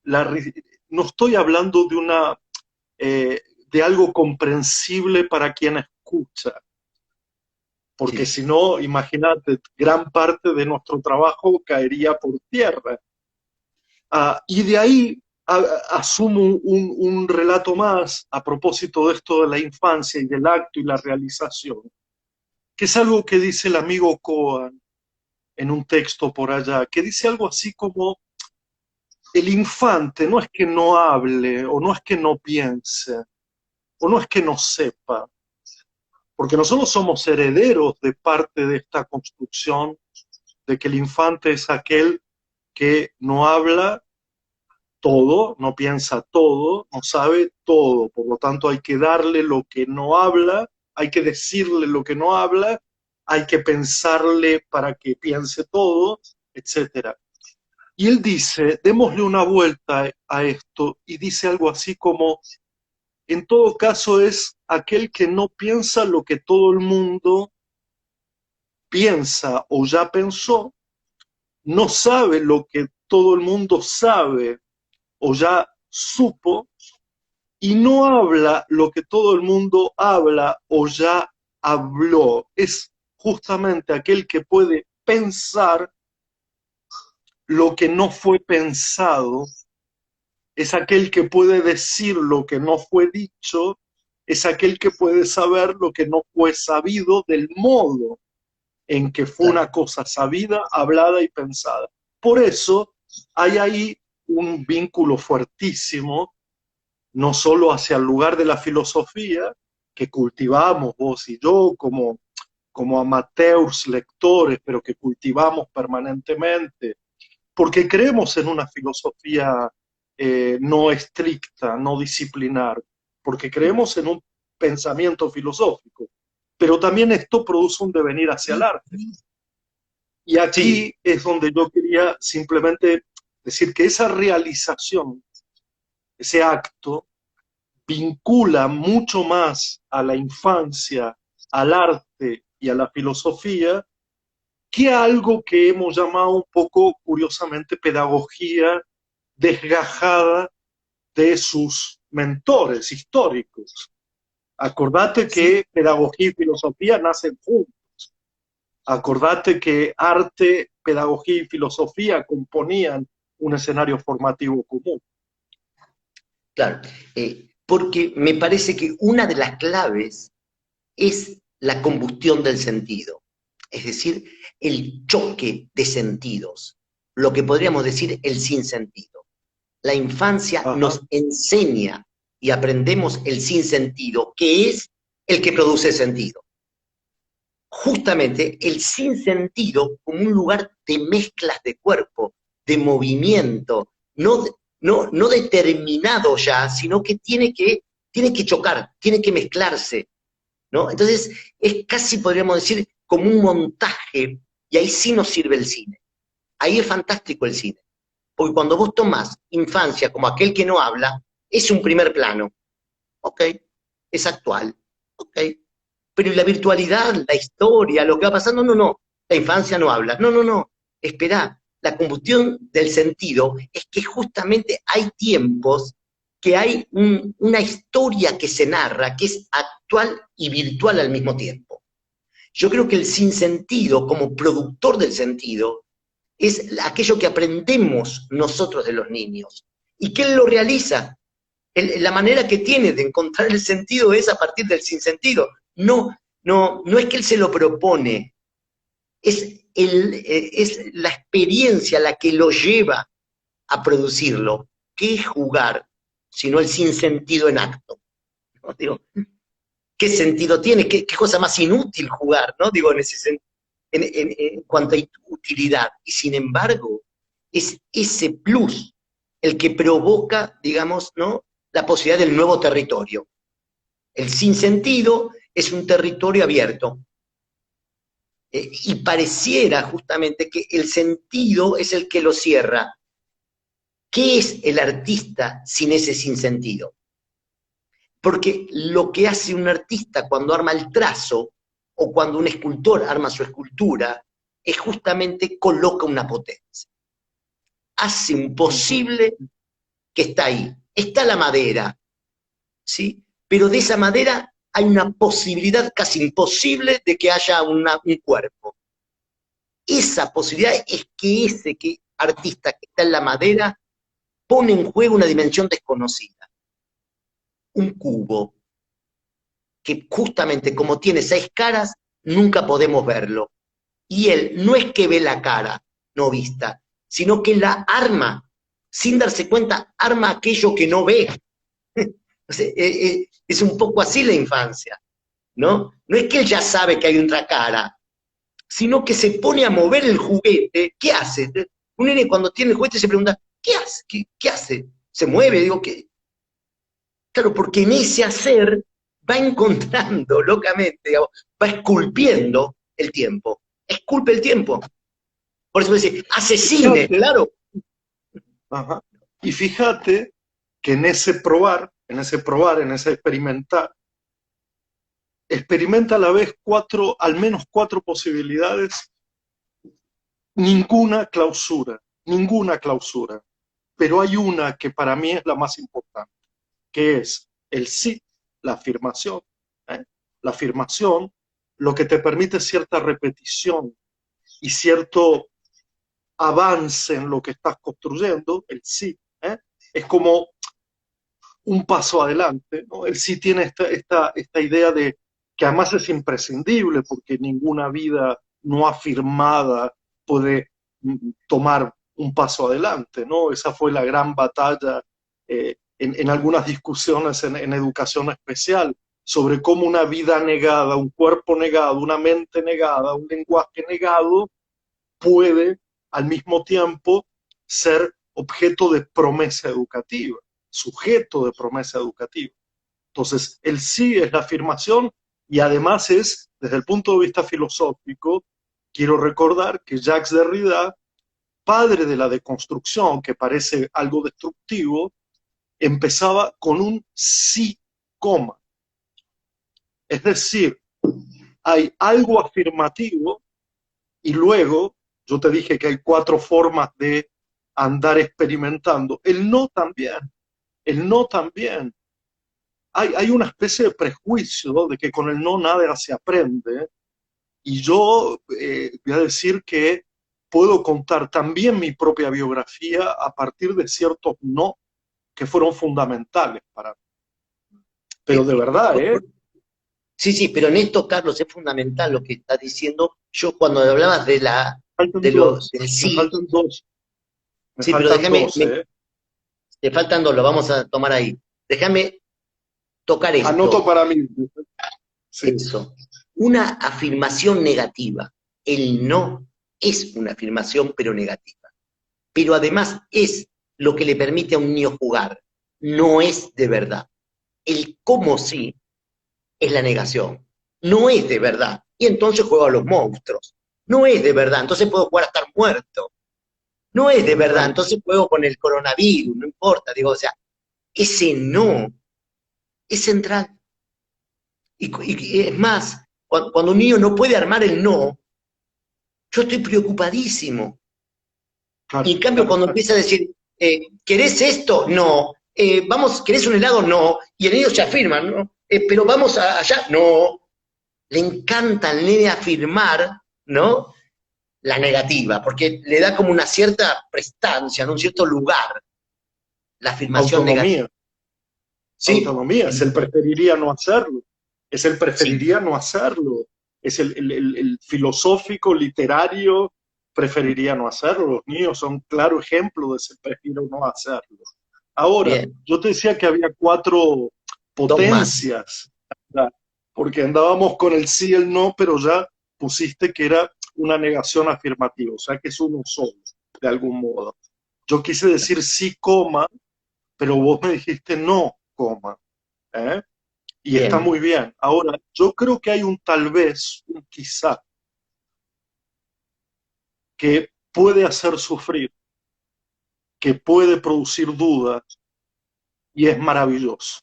no estoy hablando de algo comprensible para quien escucha, porque Sí, si no, imagínate, gran parte de nuestro trabajo caería por tierra. Y de ahí asumo un relato más a propósito de esto de la infancia y del acto y la realización, que es algo que dice el amigo Cohen en un texto por allá, que dice algo así como, el infante no es que no hable, o no es que no piense, o no es que no sepa, porque nosotros somos herederos de parte de esta construcción de que el infante es aquel que no habla todo, no piensa todo, no sabe todo, por lo tanto hay que darle lo que no habla, hay que decirle lo que no habla, hay que pensarle para que piense todo, etcétera. Y él dice, démosle una vuelta a esto, y dice algo así como, en todo caso es aquel que no piensa lo que todo el mundo piensa o ya pensó, no sabe lo que todo el mundo sabe o ya supo, y no habla lo que todo el mundo habla o ya habló. Es justamente aquel que puede pensar lo que no fue pensado, es aquel que puede decir lo que no fue dicho, es aquel que puede saber lo que no fue sabido del modo en que fue claro. una cosa sabida, hablada y pensada. Por eso hay ahí un vínculo fuertísimo, no solo hacia el lugar de la filosofía, que cultivamos vos y yo como amateurs lectores, pero que cultivamos permanentemente, porque creemos en una filosofía no estricta, no disciplinar, porque creemos en un pensamiento filosófico, pero también esto produce un devenir hacia el arte. Y Sí, aquí es donde yo quería simplemente decir que esa realización, ese acto, vincula mucho más a la infancia, al arte y a la filosofía, que algo que hemos llamado un poco curiosamente pedagogía desgajada de sus mentores históricos. Acordate sí, que pedagogía y filosofía nacen juntos. Acordate que arte, pedagogía y filosofía componían un escenario formativo común. claro. Porque me parece que una de las claves es la combustión del sentido, es decir, el choque de sentidos, lo que podríamos decir el sinsentido. La infancia Ajá. nos enseña y aprendemos el sinsentido, que es el que produce sentido. Justamente el sinsentido como un lugar de mezclas de cuerpo, de movimiento, no determinado ya, sino que tiene que chocar, tiene que mezclarse, ¿no? Entonces, es casi, podríamos decir, como un montaje, y ahí sí nos sirve el cine. Ahí es fantástico el cine. Porque cuando vos tomás infancia como aquel que no habla, es un primer plano. Ok, es actual. Ok. Pero ¿y la virtualidad, la historia, lo que va pasando? No, no. La infancia no habla. No, no, no. Esperá. La combustión del sentido es que justamente hay tiempos que hay una historia que se narra, que es actual y virtual al mismo tiempo. Yo creo que el sinsentido, como productor del sentido, es aquello que aprendemos nosotros de los niños. ¿Y quién lo realiza? la manera que tiene de encontrar el sentido es a partir del sinsentido. No es que él se lo propone, es la experiencia la que lo lleva a producirlo. ¿Qué es jugar? Sino el sinsentido en acto. ¿No? Digo, ¿qué sentido tiene? ¿Qué cosa más inútil jugar? ¿No? Digo, en cuanto a utilidad. Y sin embargo, es ese plus el que provoca, digamos, ¿no?, la posibilidad del nuevo territorio. El sinsentido es un territorio abierto. Y pareciera justamente que el sentido es el que lo cierra. ¿Qué es el artista sin ese sinsentido? Porque lo que hace un artista cuando arma el trazo, o cuando un escultor arma su escultura, es justamente coloca una potencia. Hace un posible que está ahí. Está la madera, ¿sí? Pero de esa madera hay una posibilidad casi imposible de que haya un cuerpo. Esa posibilidad es que ese artista que está en la madera pone en juego una dimensión desconocida. Un cubo, que justamente como tiene 6 caras, nunca podemos verlo. Y él no es que ve la cara no vista, sino que la arma, sin darse cuenta, arma aquello que no ve. O sea, es un poco así la infancia, ¿no? No es que él ya sabe que hay otra cara, sino que se pone a mover el juguete. ¿Qué hace? Un nene cuando tiene el juguete se pregunta, ¿qué hace? ¿Qué hace? Se mueve, digo, ¿qué? Claro, porque en ese hacer va encontrando locamente, digamos, va esculpiendo el tiempo. Esculpe el tiempo. Por eso me dice, asesine, Fíjate, claro. ajá, y fíjate que en ese probar, en ese experimentar, experimenta a la vez al menos cuatro posibilidades, ninguna clausura, pero hay una que para mí es la más importante, que es el sí, la afirmación, ¿eh? La afirmación, lo que te permite cierta repetición y cierto avance en lo que estás construyendo, el sí, ¿eh? Es como un paso adelante, ¿no? Él sí tiene esta idea de que además es imprescindible porque ninguna vida no afirmada puede tomar un paso adelante, ¿no? Esa fue la gran batalla en algunas discusiones en educación especial sobre cómo una vida negada, un cuerpo negado, una mente negada, un lenguaje negado puede al mismo tiempo ser objeto de promesa educativa, sujeto de promesa educativa. Entonces, el sí es la afirmación y además es, desde el punto de vista filosófico, quiero recordar que Jacques Derrida, padre de la deconstrucción, que parece algo destructivo, empezaba con un sí, coma. Es decir, hay algo afirmativo y luego, yo te dije que hay 4 formas de andar experimentando. El no también, el no también. Hay una especie de prejuicio, ¿no?, de que con el no nada se aprende. Y yo voy a decir que puedo contar también mi propia biografía a partir de ciertos no que fueron fundamentales para mí. Pero de Eh, verdad, por- ¿eh? por- sí, sí, pero en esto, Carlos, es fundamental lo que estás diciendo. Yo cuando hablabas Faltan dos, del me sí, faltan dos, me sí, pero faltan déjame, dos, ¿eh? te faltan 2, lo vamos a tomar ahí. Déjame tocar Anoto esto. para mí. Sí. Eso. Una afirmación negativa. El no es una afirmación, pero negativa. Pero además es lo que le permite a un niño jugar. No es de verdad. El cómo sí es la negación. No es de verdad. Y entonces juego a los monstruos. No es de verdad. Entonces puedo jugar a estar muerto. No es de verdad. Claro. Entonces juego con el coronavirus. No importa. Digo, o sea, ese no es central. Y es más, cuando un niño no puede armar el no, yo estoy preocupadísimo. Y Claro, en cambio, claro, cuando claro. empieza a decir, ¿querés esto? No. Vamos, ¿querés un helado? No. Y el niño se afirma, ¿no? Pero vamos allá, no. Le encanta al nene afirmar, ¿no?, la negativa, porque le da como una cierta prestancia, ¿no?, un cierto lugar, la afirmación negativa. Autonomía. Sí, autonomía, es el preferiría no hacerlo, es el sí, preferiría no hacerlo, es el filosófico, literario, preferiría no hacerlo. Los niños son un claro ejemplo de ese prefiero no hacerlo. Ahora, bien. yo te decía que había cuatro Dos más. potencias, ¿verdad? Porque andábamos con el sí y el no, pero ya pusiste que era una negación afirmativa, o sea que es uno solo, de algún modo. Yo quise decir sí, coma, pero vos me dijiste no, coma. ¿Eh? Y está Bien, muy bien. Ahora, yo creo que hay un tal vez, un quizá, que puede hacer sufrir, que puede producir dudas y es maravilloso.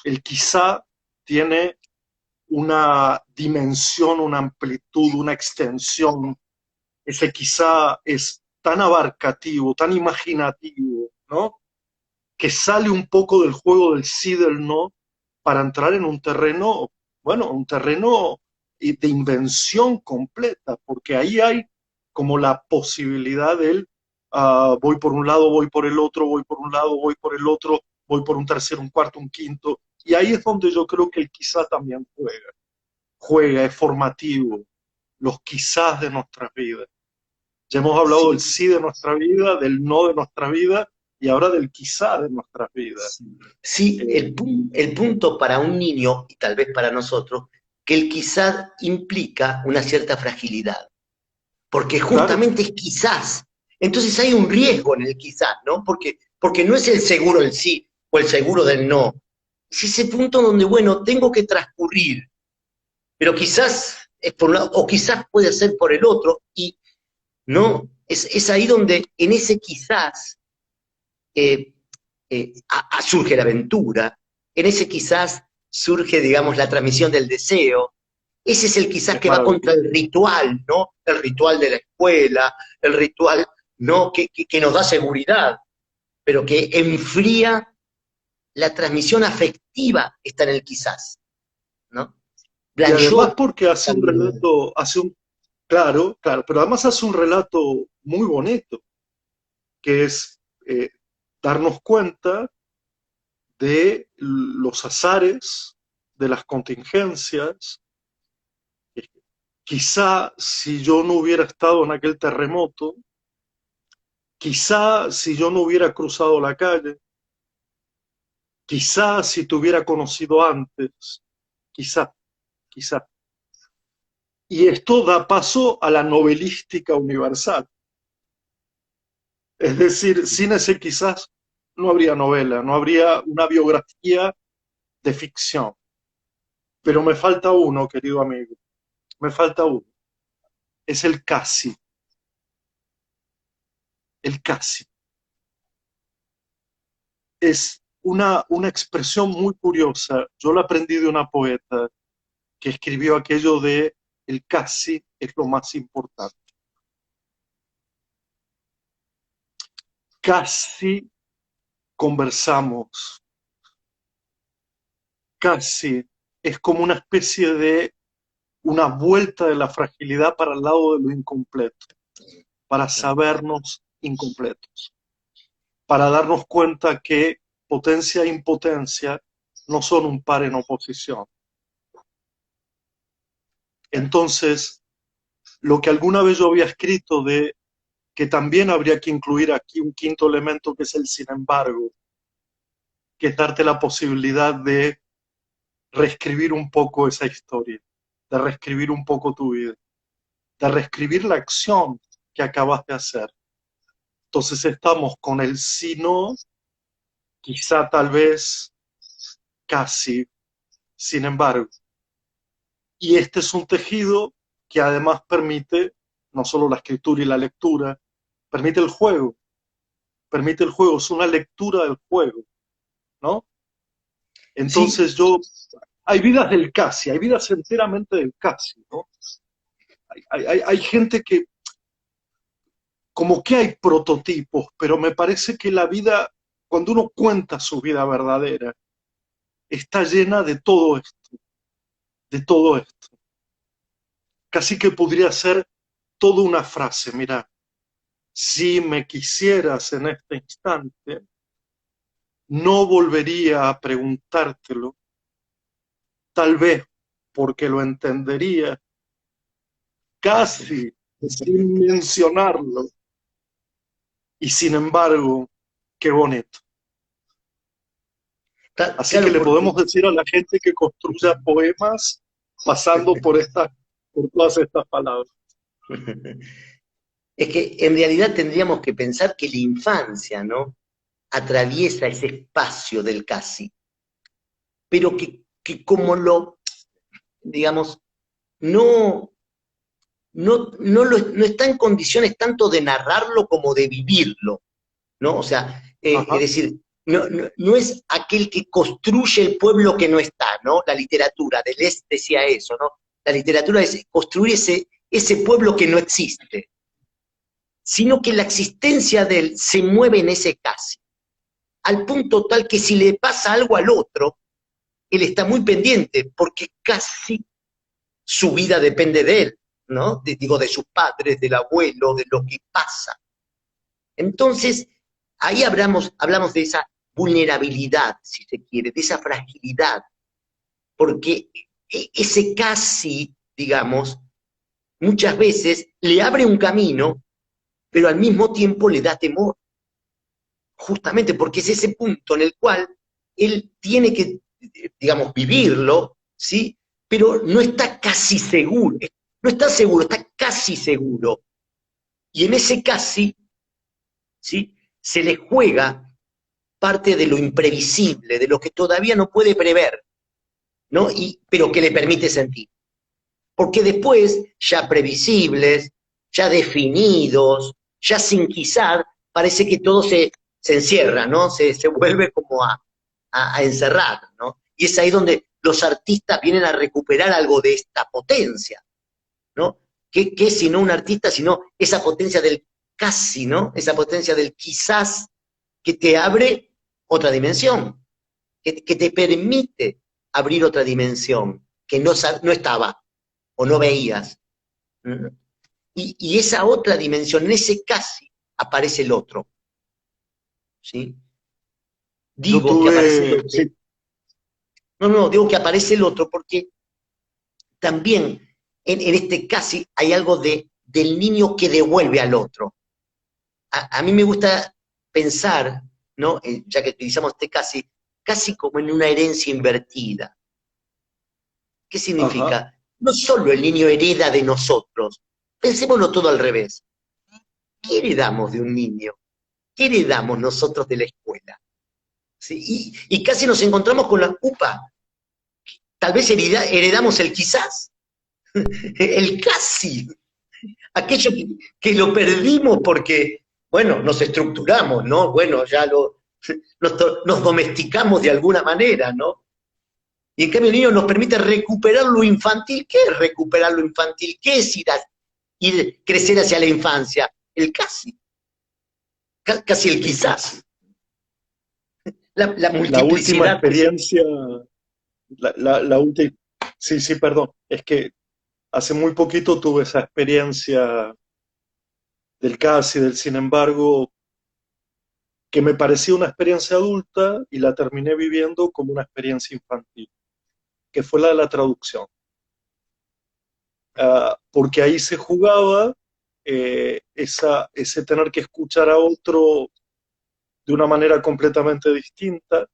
El quizá tiene una dimensión, una amplitud, una extensión. Ese quizá es tan abarcativo, tan imaginativo, ¿no? Que sale un poco del juego del sí, del no, para entrar en un terreno, bueno, un terreno de invención completa, porque ahí hay como la posibilidad del voy por un lado, voy por el otro, voy por un lado, voy por el otro, voy por un tercero, un cuarto, un quinto, y ahí es donde yo creo que el quizá también juega, es formativo, los quizás de nuestras vidas. Ya hemos hablado del sí, sí de nuestra vida, del no de nuestra vida y ahora del quizá de nuestras vidas. sí. Sí, Eh, el punto para un niño, y tal vez para nosotros, que el quizás implica una cierta fragilidad, porque claro, justamente es quizás. Entonces hay un riesgo en el quizás, ¿no? Porque no es el seguro del sí o el seguro del no. Es ese punto donde, bueno, tengo que transcurrir, pero quizás es por un lado, o quizás puede ser por el otro, y no, es ahí donde en ese quizás eh, surge la aventura, en ese quizás surge, digamos, la transmisión del deseo, ese es el quizás es que va contra maravilloso. el ritual, ¿no? El ritual de la escuela, el ritual, ¿no? Que nos da seguridad, pero que enfría la transmisión afectiva, está en el quizás, ¿no? Y además Blanchot porque hace un también, relato, claro, claro, pero además hace un relato muy bonito, que es darnos cuenta de los azares, de las contingencias. Quizá si yo no hubiera estado en aquel terremoto, quizá si yo no hubiera cruzado la calle, quizá si te hubiera conocido antes, quizá, quizá. Y esto da paso a la novelística universal. Es decir, sin ese quizás no habría novela, no habría una biografía de ficción. Pero me falta uno, querido amigo, me falta uno. Es el casi, el casi. Es una expresión muy curiosa. Yo la aprendí de una poeta que escribió aquello de el casi es lo más importante. Casi conversamos, casi es como una especie de una vuelta de la fragilidad para el lado de lo incompleto, para sabernos incompletos, para darnos cuenta que potencia e impotencia no son un par en oposición. Entonces, lo que alguna vez yo había escrito de que también habría que incluir aquí un quinto elemento que es el sin embargo, que es darte la posibilidad de reescribir un poco esa historia, de reescribir un poco tu vida, de reescribir la acción que acabas de hacer. Entonces estamos con el sí, no, quizá, tal vez, casi, sin embargo. Y este es un tejido que además permite no solo la escritura y la lectura, permite el juego, es una lectura del juego, ¿no? sí, Entonces hay vidas del casi, hay vidas enteramente del casi, ¿no? Hay gente que, como que hay prototipos, pero me parece que la vida, cuando uno cuenta su vida verdadera, está llena de todo esto. Casi que podría ser toda una frase, mira, si me quisieras en este instante, no volvería a preguntártelo, tal vez porque lo entendería casi sin mencionarlo. Y sin embargo, qué bonito. Así que Claro, le porque podemos decir a la gente que construya poemas pasando por todas estas palabras. es que en realidad tendríamos que pensar que la infancia, ¿no? Atraviesa ese espacio del casi, pero que como lo, digamos, no, no está en condiciones tanto de narrarlo como de vivirlo, ¿no? O sea, es Ajá. decir, no es aquel que construye el pueblo que no está, ¿no? La literatura, Deleuze decía eso, ¿no? La literatura es construir ese pueblo que no existe, sino que la existencia de él se mueve en ese casi, al punto tal que si le pasa algo al otro, él está muy pendiente, porque casi su vida depende de él, ¿no? Digo, de sus padres, del abuelo, de lo que pasa. Entonces, ahí hablamos de esa vulnerabilidad, si se quiere, de esa fragilidad, porque ese casi, digamos, muchas veces le abre un camino, pero al mismo tiempo le da temor, justamente porque es ese punto en el cual él tiene que, digamos, vivirlo, ¿sí? Pero no está casi seguro, no está seguro, está casi seguro. Y en ese casi, ¿sí? Se le juega parte de lo imprevisible, de lo que todavía no puede prever, ¿no? Pero que le permite sentir. Porque después, ya previsibles, ya definidos, ya sin quizás, parece que todo se encierra, ¿no? Se vuelve como a encerrar, ¿no? Y es ahí donde los artistas vienen a recuperar algo de esta potencia, ¿no? ¿Qué es sino un artista, sino esa potencia del casi, ¿no? Esa potencia del quizás que te abre otra dimensión, que te permite abrir otra dimensión que no estaba o no veías. Y esa otra dimensión, en ese casi, aparece el otro. ¿Sí? Yo Digo que aparece el tuve, otro. sí, No, digo que aparece el otro porque también en este casi hay algo del niño que devuelve al otro. A mí me gusta pensar, ¿no? Ya que utilizamos este casi como en una herencia invertida. ¿Qué ajá. significa? No solo el niño hereda de nosotros, pensémoslo todo al revés. ¿Qué heredamos de un niño? ¿Qué heredamos nosotros de la escuela? ¿Sí? Y casi nos encontramos con la UPA. Tal vez heredamos el quizás, el casi, aquello que lo perdimos porque, bueno, nos estructuramos, ¿no? Bueno, nos domesticamos de alguna manera, ¿no? Y en cambio el niño nos permite recuperar lo infantil. ¿Qué es recuperar lo infantil? ¿Qué es ir crecer hacia la infancia? El casi, casi el quizás, la La última multiplicidad. experiencia, la última, sí, sí, perdón, es que hace muy poquito tuve esa experiencia del casi, del sin embargo, que me parecía una experiencia adulta y la terminé viviendo como una experiencia infantil, que fue la de la traducción. Porque ahí se jugaba ese tener que escuchar a otro de una manera completamente distinta.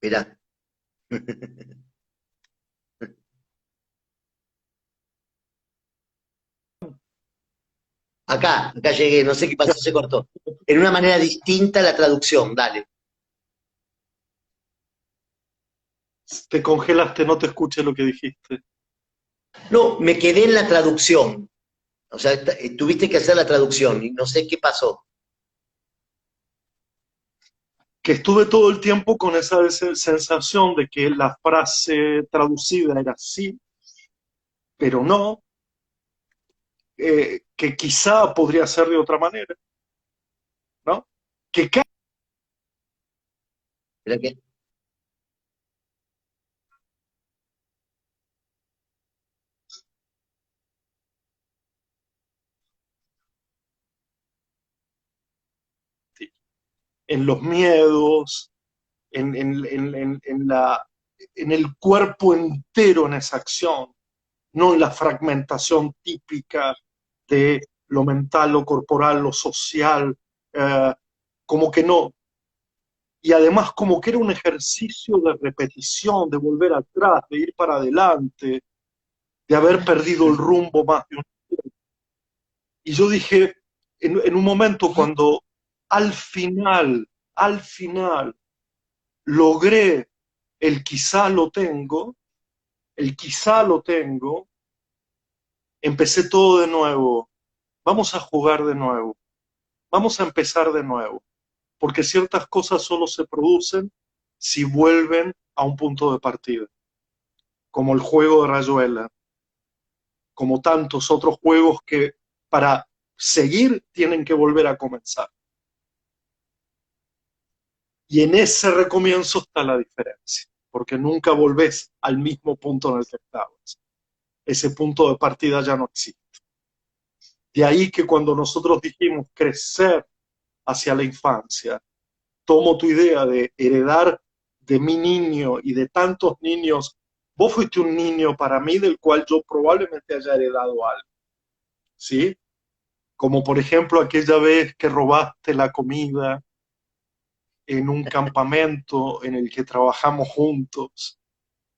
Mirá. Acá llegué, no sé qué pasó, se cortó. En una manera distinta la traducción, dale. Te congelaste, no te escuché lo que dijiste. No, me quedé en la traducción. O sea, tuviste que hacer la traducción y no sé qué pasó. Que estuve todo el tiempo con esa sensación de que la frase traducida era sí, pero no, que quizá podría ser de otra manera, ¿no? Que Espera que- en los miedos, en el cuerpo entero en esa acción, no en la fragmentación típica de lo mental, lo corporal, lo social, como que no. Y además como que era un ejercicio de repetición, de volver atrás, de ir para adelante, de haber perdido el rumbo más de un... Y yo dije, en un momento cuando al final, logré el quizá lo tengo, el quizá lo tengo, empecé todo de nuevo. Vamos a jugar de nuevo. Vamos a empezar de nuevo. Porque ciertas cosas solo se producen si vuelven a un punto de partida. Como el juego de Rayuela. Como tantos otros juegos que para seguir tienen que volver a comenzar. Y en ese recomienzo está la diferencia. Porque nunca volvés al mismo punto en el que estabas. Ese punto de partida ya no existe. De ahí que cuando nosotros dijimos crecer hacia la infancia, tomo tu idea de heredar de mi niño y de tantos niños, vos fuiste un niño para mí del cual yo probablemente haya heredado algo, ¿sí? Como por ejemplo aquella vez que robaste la comida en un campamento en el que trabajamos juntos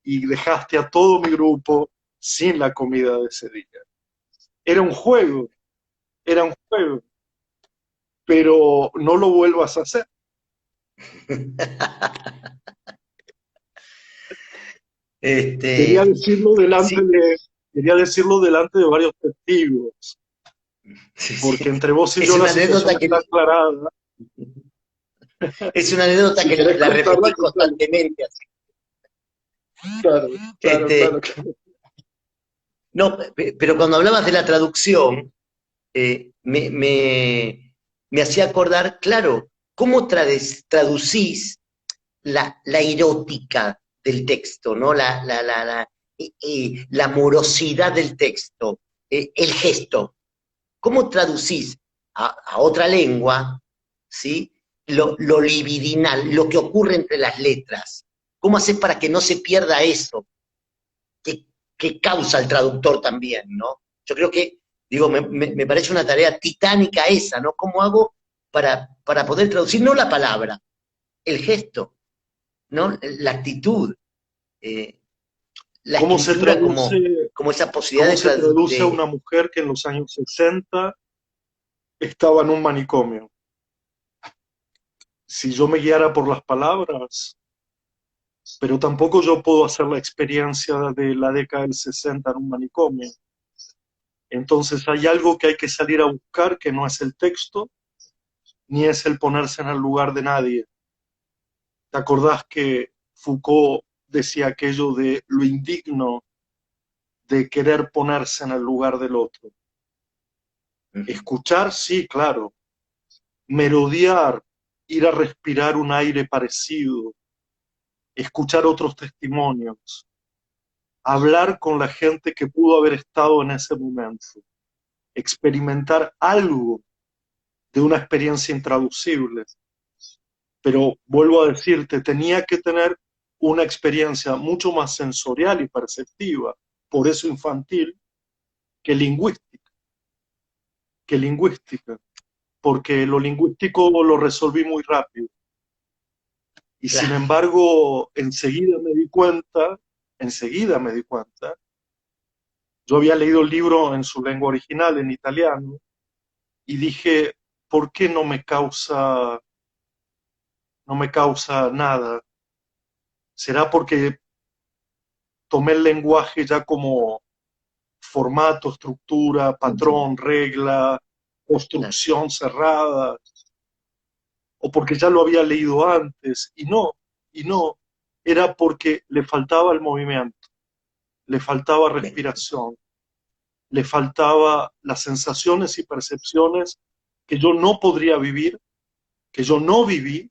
y dejaste a todo mi grupo sin la comida de ese día. Era un juego, era un juego, pero no lo vuelvas a hacer. Quería Este, decirlo delante sí, de, quería decirlo delante de varios testigos, sí, porque sí. entre vos y Es yo la una situación anécdota está aclarada. es una anécdota Si que querés la contarla, repetís contala. constantemente. Así. Claro, claro, claro, Este, claro. no, pero cuando hablabas de la traducción, me hacía acordar, claro, cómo traducís la erótica del texto, ¿no? La morosidad del texto, el gesto. ¿Cómo traducís a otra lengua, ¿sí? Lo libidinal, lo que ocurre entre las letras? ¿Cómo haces para que no se pierda eso que, que causa el traductor también, ¿no? Yo creo que, digo, me parece una tarea titánica esa, ¿no? ¿Cómo hago para poder traducir no la palabra, el gesto, ¿no? La actitud, eh, la ¿Cómo se escritura traduce, como esa posibilidad cómo se traduce a una de... mujer que en los años 60 estaba en un manicomio? Si yo me guiara por las palabras, pero tampoco yo puedo hacer la experiencia de la década del 60 en un manicomio. Entonces hay algo que hay que salir a buscar que no es el texto, ni es el ponerse en el lugar de nadie. ¿Te acordás que Foucault decía aquello de lo indigno de querer ponerse en el lugar del otro? Escuchar, sí, claro. Merodear, ir a respirar un aire parecido, escuchar otros testimonios, hablar con la gente que pudo haber estado en ese momento, experimentar algo de una experiencia intraducible. Pero vuelvo a decirte, tenía que tener una experiencia mucho más sensorial y perceptiva, por eso infantil, que lingüística, que lingüística, porque lo lingüístico lo resolví muy rápido. Y sin Claro, embargo, enseguida me di cuenta, yo había leído el libro en su lengua original, en italiano, y dije, ¿por qué no me causa nada? ¿Será porque tomé el lenguaje ya como formato, estructura, patrón, regla, claro. construcción cerrada, o porque ya lo había leído antes? Y no, era porque le faltaba el movimiento, le faltaba respiración, le faltaba las sensaciones y percepciones que yo no podría vivir, que yo no viví,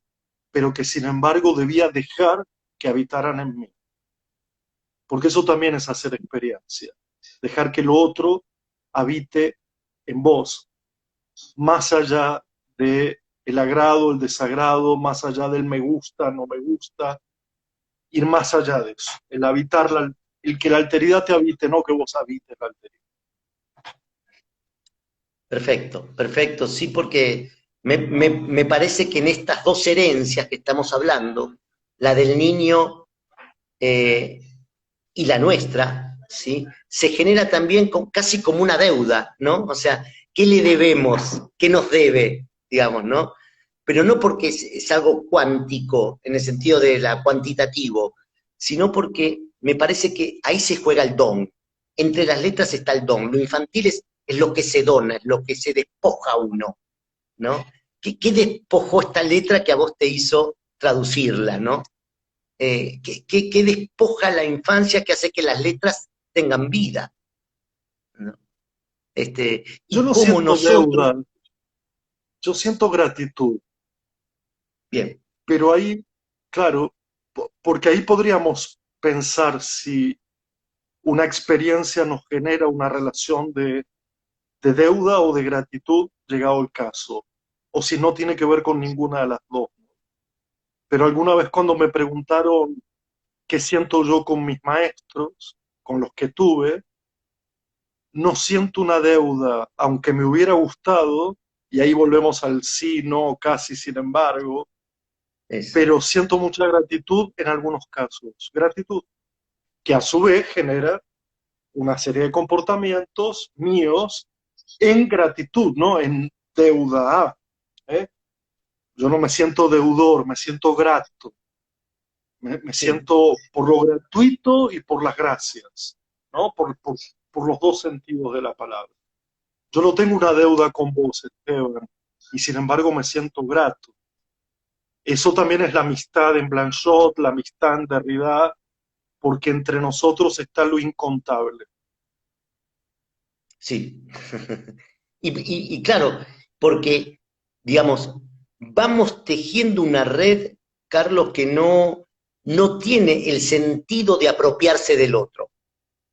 pero que sin embargo debía dejar que habitaran en mí. Porque eso también es hacer experiencia, dejar que lo otro habite en vos, más allá de el agrado, el desagrado, más allá del me gusta, no me gusta, ir más allá de eso, el habitar, el que la alteridad te habite, no que vos habites la alteridad. Perfecto, perfecto, sí, porque me parece que en estas dos herencias que estamos hablando, la del niño eh, y la nuestra, ¿sí? Se genera también casi como una deuda, ¿no? O sea, ¿qué le debemos? ¿Qué nos debe? Digamos, ¿no? Pero no porque es algo cuántico, en el sentido de la cuantitativo, sino porque me parece que ahí se juega el don. Entre las letras está el don. Lo infantil es lo que se dona, es lo que se despoja uno, ¿no? ¿Qué despojó esta letra que a vos te hizo traducirla, ¿no? ¿Qué despoja la infancia que hace que las letras tengan vida? ¿No? Yo Y no cómo siento nosotros, deuda, yo siento gratitud, bien, pero ahí, claro, porque ahí podríamos pensar si una experiencia nos genera una relación de deuda o de gratitud, llegado el caso, o si no tiene que ver con ninguna de las dos. Pero alguna vez cuando me preguntaron qué siento yo con mis maestros, con los que tuve, no siento una deuda, aunque me hubiera gustado, y ahí volvemos al sí, no, casi, sin embargo, eso, pero siento mucha gratitud en algunos casos. Gratitud que a su vez genera una serie de comportamientos míos en gratitud, ¿no? En deuda. ¿Eh? Yo no me siento deudor, me siento grato. Me sí, siento por lo gratuito y por las gracias, ¿no? Por los dos sentidos de la palabra. Yo no tengo una deuda con vos, Esteban, y sin embargo me siento grato. Eso también es la amistad en Blanchot, la amistad en Derrida, porque entre nosotros está lo incontable. sí. Y claro, porque, digamos, vamos tejiendo una red, Carlos, que no tiene el sentido de apropiarse del otro.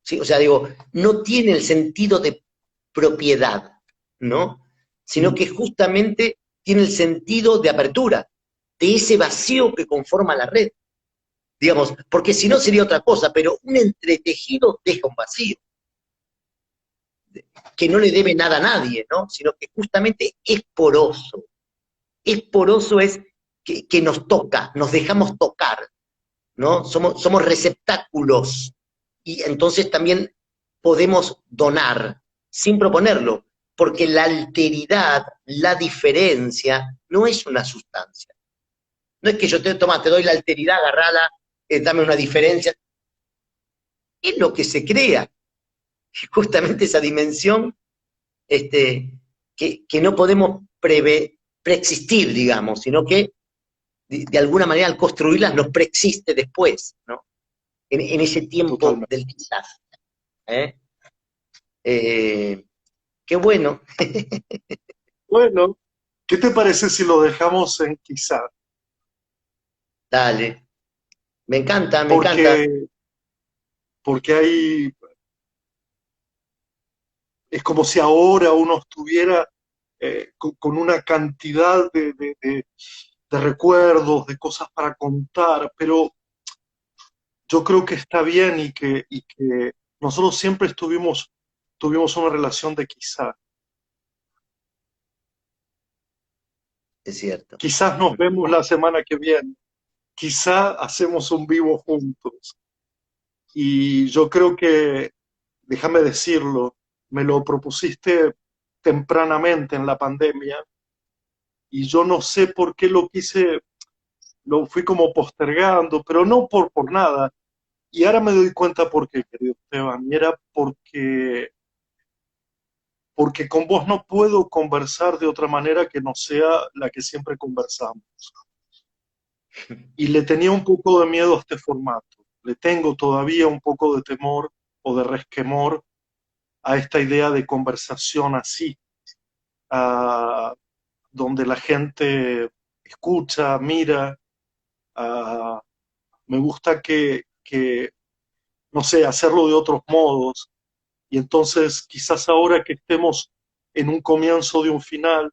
¿Sí? O sea, digo, no tiene el sentido de propiedad, ¿no? Sino Mm, que justamente tiene el sentido de apertura, de ese vacío que conforma la red, digamos, porque si no sería otra cosa, pero un entretejido deja un vacío, que no le debe nada a nadie, ¿no? Sino que justamente es poroso. Es poroso es que nos toca, nos dejamos tocar, ¿no? Somos receptáculos y entonces también podemos donar sin proponerlo, porque la alteridad, la diferencia, no es una sustancia. No es que yo te doy la alteridad, agarrala, dame una diferencia. Es lo que se crea, justamente esa dimensión que no podemos preexistir, digamos, sino que de alguna manera al construirlas nos preexiste después, ¿no? En ese tiempo totalmente. del quizás. ¿Eh? Eh, qué bueno, Bueno, ¿qué te parece si lo dejamos en quizá? dale. Me encanta, me encanta. Porque, porque hay, es como si ahora uno estuviera con una cantidad de recuerdos, de cosas para contar, pero yo creo que está bien y que nosotros siempre tuvimos una relación de quizá. Es cierto. Quizás nos vemos la semana que viene, quizá hacemos un vivo juntos. Y yo creo que, déjame decirlo, me lo propusiste tempranamente en la pandemia y yo no sé por qué lo quise, lo fui como postergando, pero no por nada. Y ahora me doy cuenta por qué, querido Esteban, y era porque con vos no puedo conversar de otra manera que no sea la que siempre conversamos. Y le tenía un poco de miedo a este formato, le tengo todavía un poco de temor o de resquemor a esta idea de conversación así, a, donde la gente escucha, mira, a, me gusta no sé, hacerlo de otros modos. Y entonces quizás ahora que estemos en un comienzo de un final,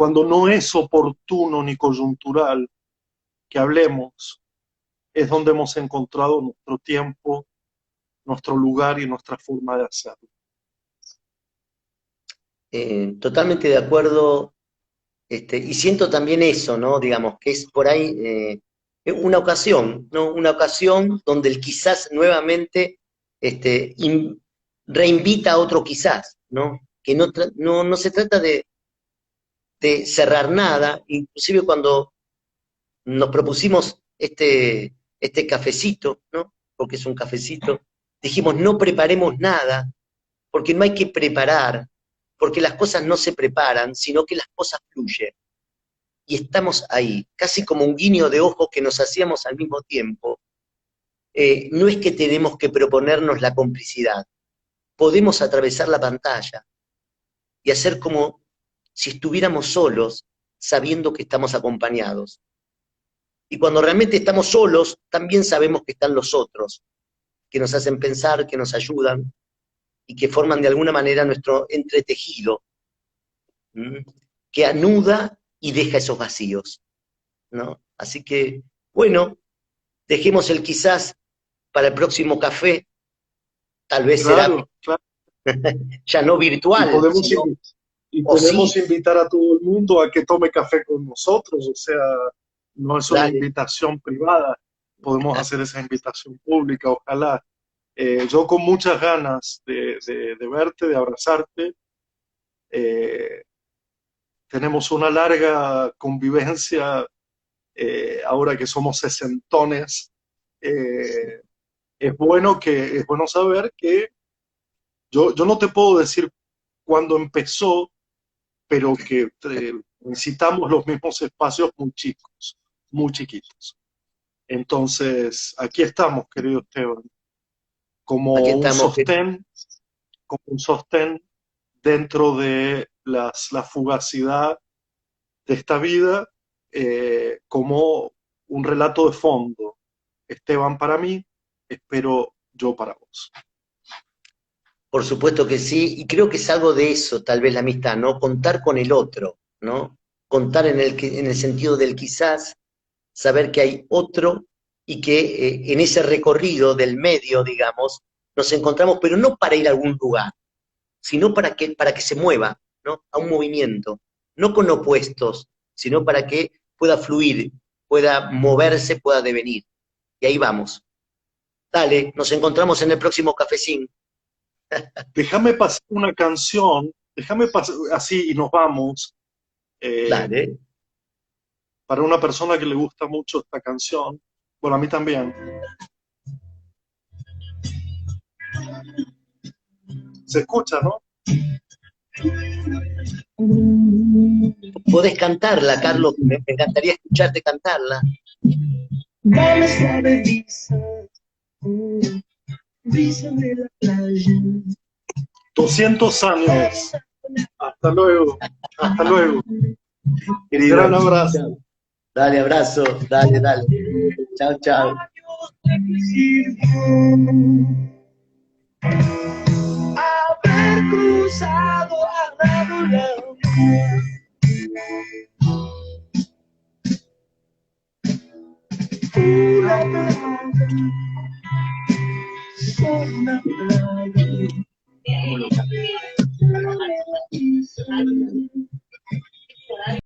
cuando no es oportuno ni coyuntural que hablemos, es donde hemos encontrado nuestro tiempo, nuestro lugar y nuestra forma de hacerlo. Totalmente de acuerdo, y siento también eso, ¿no? Digamos, que es por ahí una ocasión, ¿no? Una ocasión donde el quizás nuevamente reinvita a otro quizás, ¿no? Que no se trata de cerrar nada, inclusive cuando nos propusimos este cafecito, ¿no? Porque es un cafecito, dijimos no preparemos nada, porque no hay que preparar, porque las cosas no se preparan, sino que las cosas fluyen. Y estamos ahí, casi como un guiño de ojos que nos hacíamos al mismo tiempo. No es que tenemos que proponernos la complicidad, podemos atravesar la pantalla y hacer como si estuviéramos solos, sabiendo que estamos acompañados. Y cuando realmente estamos solos, también sabemos que están los otros, que nos hacen pensar, que nos ayudan y que forman de alguna manera nuestro entretejido, que anuda y deja esos vacíos, ¿no? Así que, bueno, dejemos el quizás para el próximo café, tal vez será Claro, claro. ya no Y virtual, podemos, sino, y o sí, podemos invitar a todo el mundo a que tome café con nosotros, o sea, no es una dale, invitación privada, podemos hacer esa invitación pública, ojalá. Yo con muchas ganas de verte, de abrazarte. Eh, Tenemos una larga convivencia, ahora que somos sesentones. Eh, es bueno saber que yo no te puedo decir cuándo empezó, pero que necesitamos los mismos espacios muy chicos, muy chiquitos. Entonces, aquí estamos, querido Esteban, aquí como un estamos. sostén, como un sostén dentro de la fugacidad de esta vida, como un relato de fondo. Esteban para mí, espero yo para vos. Por supuesto que sí, y creo que es algo de eso, tal vez la amistad, ¿no? Contar con el otro, ¿no? Contar en el sentido del quizás, saber que hay otro y que en ese recorrido del medio, digamos, nos encontramos, pero no para ir a algún lugar, sino para que se mueva, ¿no? A un movimiento, no con opuestos, sino para que pueda fluir, pueda moverse, pueda devenir. Y ahí vamos. Dale, nos encontramos en el próximo cafecín. Déjame pasar una canción, déjame pasar así y nos vamos. eh, Dale. para una persona que le gusta mucho esta canción, bueno, a mí también, se escucha, ¿no? Podés cantarla, Carlos, me encantaría escucharte cantarla. Dame suave brisa, brisa de la playa. 200 años. Hasta luego, hasta luego. Querido. Gran abrazo. Chao. Dale, abrazo, dale, dale. Chao, chao. Haber cruzado a lado la una playa, una playa.